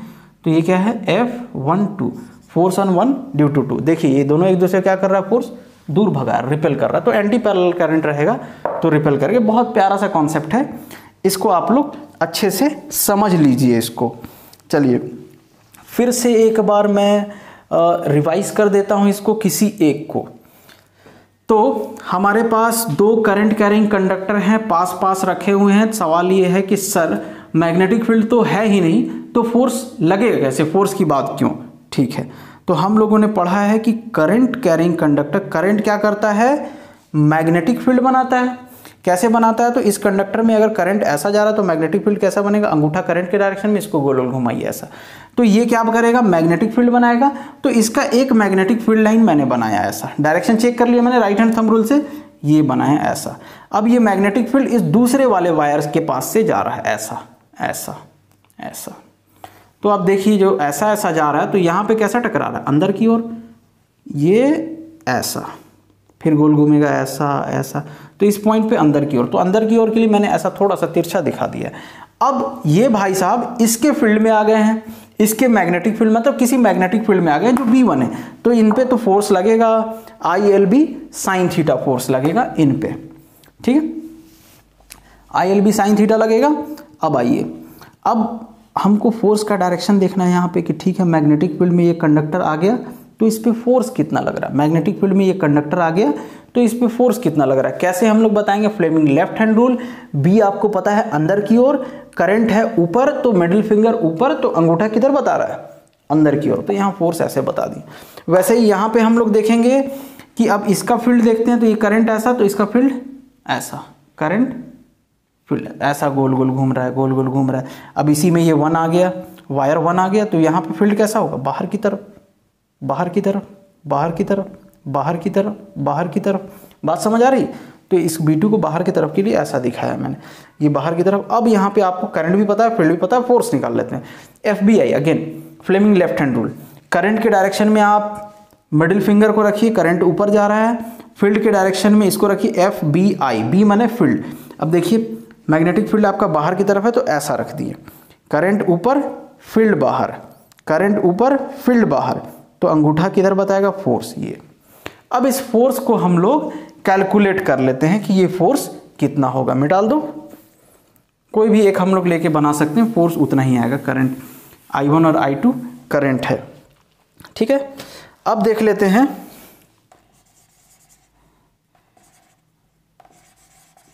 तो ये क्या है, F12, force on 1 due to 2। देखिए ये दोनों एक दूसरे क्या कर रहा है, फोर्स दूर भगा रहा है, रिपेल कर रहा है, तो एंटी पैरेलल करंट रहेगा, तो रिपेल करके। बहुत प्यारा सा कॉन्सेप्ट है, इसको आप लोग अच्छे से समझ लीजिए इसको। चलिए फिर से एक बार मैं रिवाइज कर देता हूं इसको, किसी एक को। तो हमारे पास 2 करंट कैरिंग कंडक्टर हैं, पास पास रखे हुए हैं। सवाल ये है कि सर मैग्नेटिक फील्ड तो है ही नहीं, तो फोर्स लगेगा कैसे, फोर्स की बात क्यों। ठीक है, तो हम लोगों ने पढ़ा है कि करंट कैरिंग कंडक्टर, करंट क्या करता है, मैग्नेटिक फील्ड बनाता है। कैसे बनाता है, तो इस कंडक्टर में अगर करंट ऐसा जा रहा है तो मैग्नेटिक फील्ड कैसा बनेगा, अंगूठा करंट के डायरेक्शन में, इसको गोल गोल घुमाइए ऐसा, तो ये क्या करेगा, मैग्नेटिक फील्ड बनाएगा। तो इसका एक मैग्नेटिक फील्ड लाइन मैंने बनाया ऐसा, डायरेक्शन चेक कर लिया मैंने राइट हैंड थंब रूल से, ये बनाया ऐसा। अब ये मैग्नेटिक फील्ड इस दूसरे वाले वायर्स के पास से जा रहा है ऐसा ऐसा ऐसा, तो आप देखिए जो ऐसा ऐसा जा रहा है, तो यहाँ पे कैसा टकरा रहा है, अंदर की ओर, ये ऐसा, फिर गोल घूमेगा ऐसा ऐसा, तो इस पॉइंट पे अंदर की ओर, तो अंदर की ओर के लिए मैंने ऐसा थोड़ा सा तिरछा दिखा दिया। अब ये भाई साहब इसके फील्ड में आ गए हैं, इसके मैग्नेटिक फील्ड, मतलब किसी मैग्नेटिक फील्ड में आ गए जो B1 है, तो इन पे तो फोर्स लगेगा ILB sin थीटा, फोर्स लगेगा इन पे। ठीक है, ILB sin थीटा लगेगा। अब आइए, अब हमको फोर्स का डायरेक्शन देखना है यहाँ पे कि ठीक है मैग्नेटिक फील्ड में ये कंडक्टर आ गया, तो इस पे फोर्स कितना लग रहा है, मैग्नेटिक फील्ड में ये कंडक्टर आ गया तो इस पे फोर्स कितना लग रहा है। कैसे हम लोग बताएंगे, Fleming left hand rule. B आपको पता है अंदर की ओर, करंट है ऊपर, तो मिडिल फिंगर ऊपर, तो अंगूठा किधर बता रहा है, अंदर की ओर, तो यहाँ फोर्स ऐसे बता दी। वैसे ही यहाँ पे हम लोग देखेंगे कि अब इसका फील्ड देखते हैं, तो ये करंट ऐसा, तो इसका फील्ड ऐसा, करंट फील्ड ऐसा गोल गोल घूम रहा है, गोल गोल घूम रहा है। अब इसी में ये 1 आ गया, वायर 1 आ गया, तो यहाँ पे फील्ड कैसा होगा, बाहर की तरफ, बाहर की तरफ, बाहर की तरफ, बाहर की तरफ, बाहर की तरफ। बात समझ आ रही। तो इस B2 को बाहर की तरफ के लिए ऐसा दिखाया मैंने, ये बाहर की तरफ। अब यहाँ पे आपको करंट भी पता है, फील्ड भी पता है, फोर्स निकाल लेते हैं। FBI again Fleming left hand rule, current के डायरेक्शन में आप मिडिल फिंगर को रखिए, करंट ऊपर जा रहा है, फील्ड के डायरेक्शन में इसको रखिए FBI, B माने फील्ड। अब देखिए मैग्नेटिक फील्ड आपका बाहर की तरफ है, तो ऐसा रख दिए, करंट ऊपर फील्ड बाहर, करंट ऊपर फील्ड बाहर, तो अंगूठा किधर बताएगा, फोर्स ये। अब इस फोर्स को हम लोग कैलकुलेट कर लेते हैं कि ये फोर्स कितना होगा। मिटाल दो, कोई भी एक हम लोग लेके बना सकते हैं, फोर्स उतना ही आएगा। करंट I1 और I2 करंट है, ठीक है। अब देख लेते हैं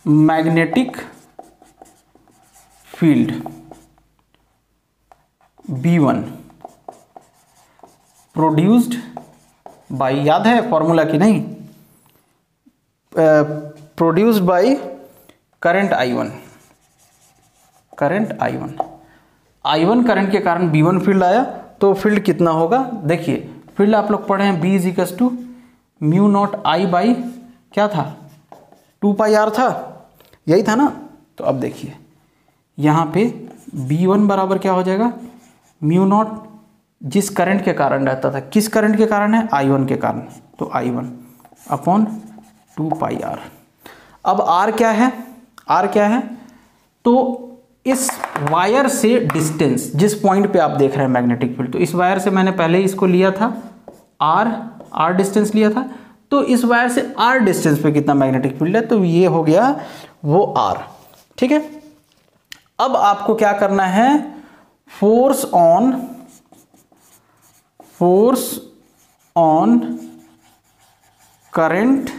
magnetic field B1 produced by, याद है फॉर्मूला की नहीं, produced by current I1, current I1। I1 current के कारण B1 फील्ड आया, तो फील्ड कितना होगा देखिए, फील्ड आप लोग पढ़े हैं B is equal to mu naught I by क्या था 2πr था, यही था ना। तो अब देखिए यहाँ पे B1 बराबर क्या हो जाएगा, म्यू नॉट जिस करंट के कारण रहता था, किस करंट के कारण है, I1 के कारण, तो I1 अपॉन 2πr। अब R क्या है, R क्या है, तो इस वायर से डिस्टेंस, जिस पॉइंट पे आप देख रहे हैं मैग्नेटिक फील्ड, तो इस वायर से मैंने पहले ही इसको लिया था R डिस्टेंस लिया था, तो इस वायर से R डिस्टेंस पे कितना मैग्नेटिक फील्ड है, तो ये हो गया वो R। ठीक है, अब आपको क्या करना है, force on current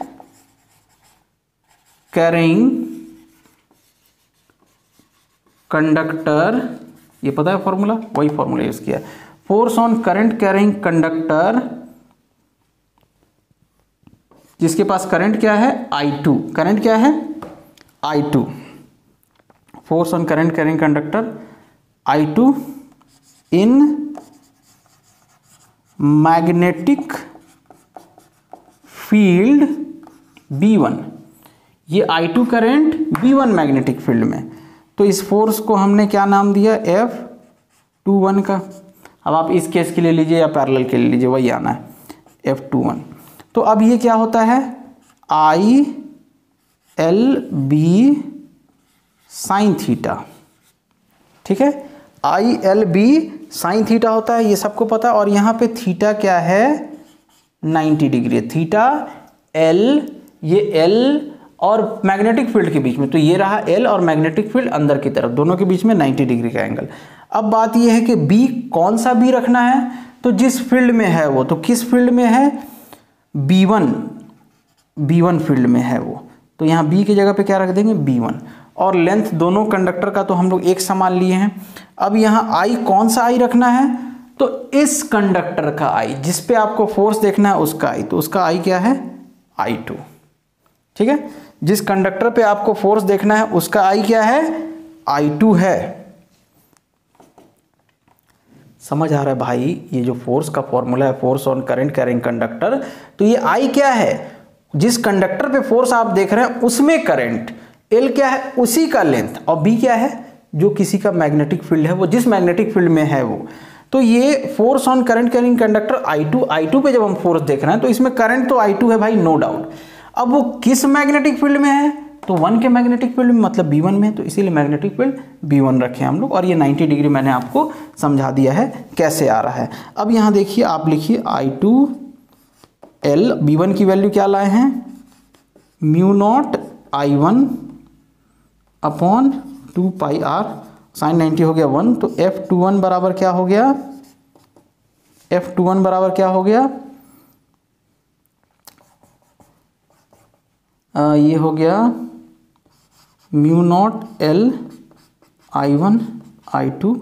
carrying conductor, ये पता है फॉर्मूला, वही फॉर्मूला यूज किया, force on current carrying conductor, जिसके पास करंट क्या है I2, करंट क्या है I2, force on current carrying conductor I2 in magnetic field B1, ये I2 current B1 magnetic field में, तो इस फोर्स को हमने क्या नाम दिया, F21 का। अब आप इस केस के लिए लीजिए या पैरेलल के लिए लीजिए, वही आना है F21। तो अब ये क्या होता है, ILB साइन थीटा, ठीक है, ILB साइन थीटा होता है, ये सबको पता है। और यहाँ पे थीटा क्या है, 90 डिग्री है, थीटा L, ये L और मैग्नेटिक फील्ड के बीच में, तो ये रहा L और मैग्नेटिक फील्ड अंदर की तरफ, दोनों के बीच में 90 डिग्री का एंगल। अब बात ये है कि B कौन सा B रखना है, तो जिस फील्ड में है वो, तो किस फील्ड में है, B1 फील्ड में है वो, तो यहाँ B की जगह पे क्या रख देंगे, B1। और लेंथ दोनों कंडक्टर का तो हम लोग एक समान लिए हैं। अब यहाँ I कौन सा I रखना है, तो इस कंडक्टर का I, जिस पे आपको फोर्स देखना है उसका I, तो उसका I क्या है, I2। ठीक है, जिस कंडक्टर पे आपको फोर्स देखना है उसका I क्या है, I2 है। समझ आ रहा है भाई, ये जो फोर्स का फॉर्मूला है, force on current carrying conductor, तो ये I क्या है, जिस कंडक्टर पे फोर्स आप देख रहे हैं उसमें करंट, L क्या है, उसी का लेंथ, और B क्या है, जो किसी का मैग्नेटिक फील्ड है, वो जिस मैग्नेटिक फील्ड में है वो। तो ये force on current carrying conductor I2 पे जब हम फोर्स देख रहे हैं तो इसमें करंट तो I2 है भाई, नो डाउट। अब वो किस मैग्नेटिक फील्ड में है, तो 1 के मैग्नेटिक फील्ड में, मतलब B1 में, तो इसीलिए मैग्नेटिक फील्ड B1 रखे हम लोग। और ये 90 डिग्री मैंने आपको समझा दिया है कैसे आ रहा है। अब यहाँ देखिए, आप लिखिए I2L, B1 की वैल्यू क्या लाए हैं, mu naught I1 upon 2πr, sign 90 हो गया 1, तो F21 बराबर क्या हो गया, F21 बराबर क्या हो गया, ये हो गया mu naught L I1 I2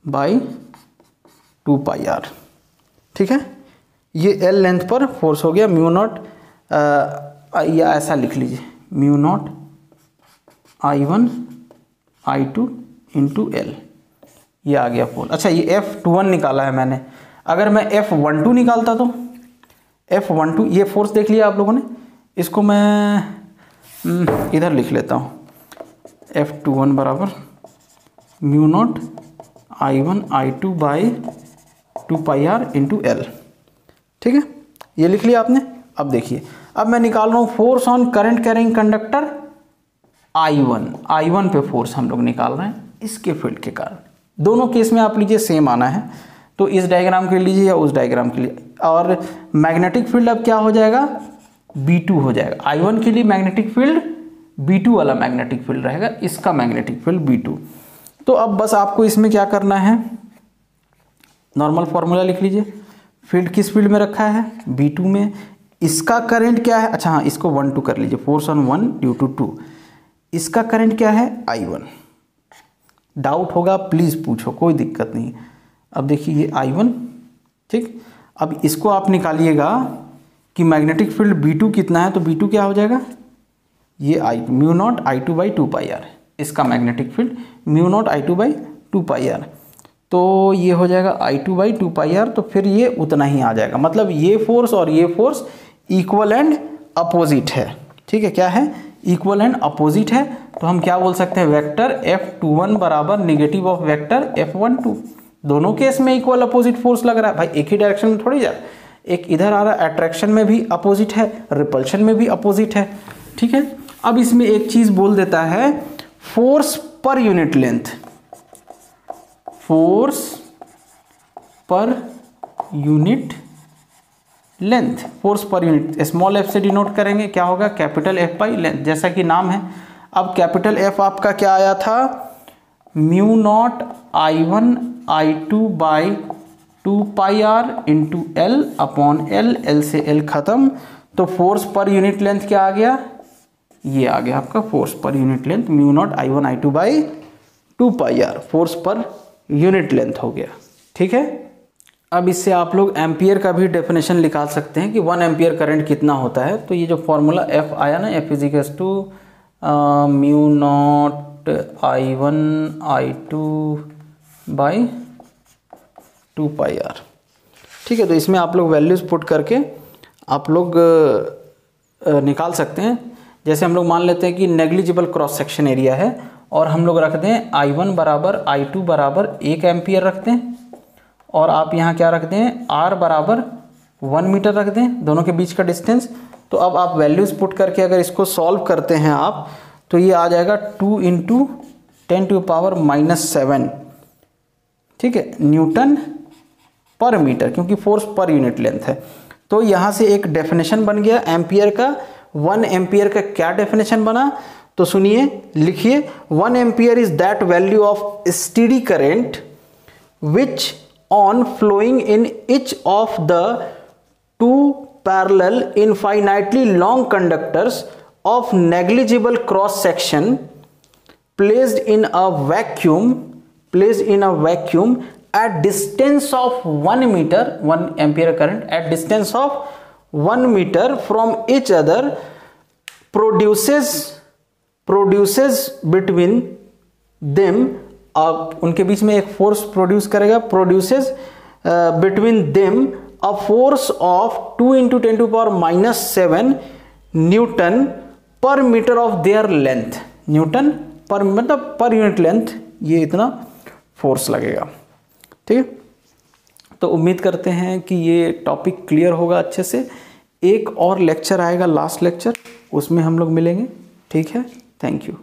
by 2πr। ठीक है, ये L लेंथ पर फोर्स हो गया, म्यू नॉट, या ऐसा लिख लीजिए, mu naught I1 I2 into L, ये आ गया फोर्स। अच्छा, ये F21 निकाला है मैंने, अगर मैं F12 निकालता तो F12, ये फोर्स देख लिया आप लोगों ने, इसको मैं इधर लिख लेता हूँ, F21 बराबर mu naught I1 I2 by 2πr into L। ठीक है, ये लिख लिया आपने। अब देखिए, अब मैं निकाल रहा हूँ force on current carrying conductor I1 पे फोर्स हम लोग निकाल रहे हैं इसके फील्ड के कारण। दोनों केस में आप लीजिए सेम आना है, तो इस डायग्राम के लिए लीजिए या उस डायग्राम के लिए। और मैग्नेटिक फील्ड अब क्या हो जाएगा, B2 हो जाएगा। I1 के लिए मैग्नेटिक फील्ड B2 वाला मैग्नेटिक फील्ड रहेगा, इसका मैग्नेटिक फील्ड B2। तो अब बस आपको इसमें क्या करना है, नॉर्मल फॉर्मूला लिख लीजिए। फील्ड किस फील्ड में रखा है, B2 में। इसका करंट क्या है, अच्छा हाँ, इसको 1 2 कर लीजिए, फोर्स ऑन 1 ड्यू टू 2। इसका करंट क्या है, I1। डाउट होगा प्लीज पूछो, कोई दिक्कत नहीं। अब देखिए ये I1, ठीक। अब इसको आप निकालिएगा कि मैग्नेटिक फील्ड B2 कितना है, तो B2 क्या हो जाएगा, ये I mu naught I2 by 2πr, इसका magnetic field mu naught I2 by 2πr। तो ये हो जाएगा I2/2πr, तो फिर ये उतना ही आ जाएगा। मतलब ये फोर्स और ये फोर्स इक्वल एंड अपोजिट है। ठीक है, क्या है? इक्वल एंड अपोजिट है। तो हम क्या बोल सकते हैं? वेक्टर F21 बराबर निगेटिव ऑफ वेक्टर F12। दोनों केस में इक्वल अपोजिट फोर्स लग रहा है भाई, एक ही डायरेक्शन में थोड़ी जा, एक इधर आ रहा है, अट्रैक्शन में भी अपोजिट है, रिपल्शन में भी अपोजिट है। ठीक है, अब इसमें एक चीज बोल देता है, force per unit length, force per unit length, force per unit small F से डिनोट करेंगे, क्या होगा? कैपिटल एफ बाई लेंथ, जैसा कि नाम है। अब कैपिटल एफ आपका क्या आया था? Mu naught I1/I2/2πr into L upon L, L से एल खत्म। तो फोर्स पर यूनिट लेंथ क्या आ गया? ये आ गया आपका force per unit length, mu naught I1/I2/2πr, force per unit length हो गया। ठीक है, अब इससे आप लोग एम्पियर का भी डेफिनेशन निकाल सकते हैं कि 1 एम्पियर करंट कितना होता है। तो ये जो फॉर्मूला F आया ना, F = म्यू नॉट I1/I2/2πr। ठीक है, तो इसमें आप लोग वैल्यूज़ पुट करके आप लोग निकाल सकते हैं। जैसे हम लोग मान लेते हैं कि नेग्लिजिबल क्रॉस सेक्शन एरिया है और हम लोग रखते हैं I1 बराबर I2 बराबर 1 एम्पियर रखते हैं, और आप यहाँ क्या रख दें? R बराबर 1 मीटर रख दें, दोनों के बीच का डिस्टेंस। तो अब आप वैल्यूज़ पुट करके अगर इसको सॉल्व करते हैं आप, तो ये आ जाएगा 2 × 10⁻⁻7, ठीक है, न्यूटन पर मीटर, क्योंकि फोर्स पर यूनिट लेंथ है। तो यहाँ से एक डेफिनेशन बन गया एम्पियर का। 1 एम्पियर का क्या डेफिनेशन बना? तो सुनिए, लिखिए, 1 ampere is that value of steady current which on flowing in each of the 2 parallel infinitely long conductors of negligible cross section placed in a vacuum at distance of 1 meter, 1 ampere current at distance of 1 meter from each other produces between them, अब उनके बीच में एक force produce करेगा, produces between them a force of 2 × 10⁻⁻7 newton per metre of their length. Newton per मतलब per unit length, ये इतना force लगेगा। ठीक है, तो उम्मीद करते हैं कि ये टॉपिक क्लियर होगा अच्छे से। एक और लेक्चर आएगा, लास्ट लेक्चर, उसमें हम लोग मिलेंगे। ठीक है, थैंक यू।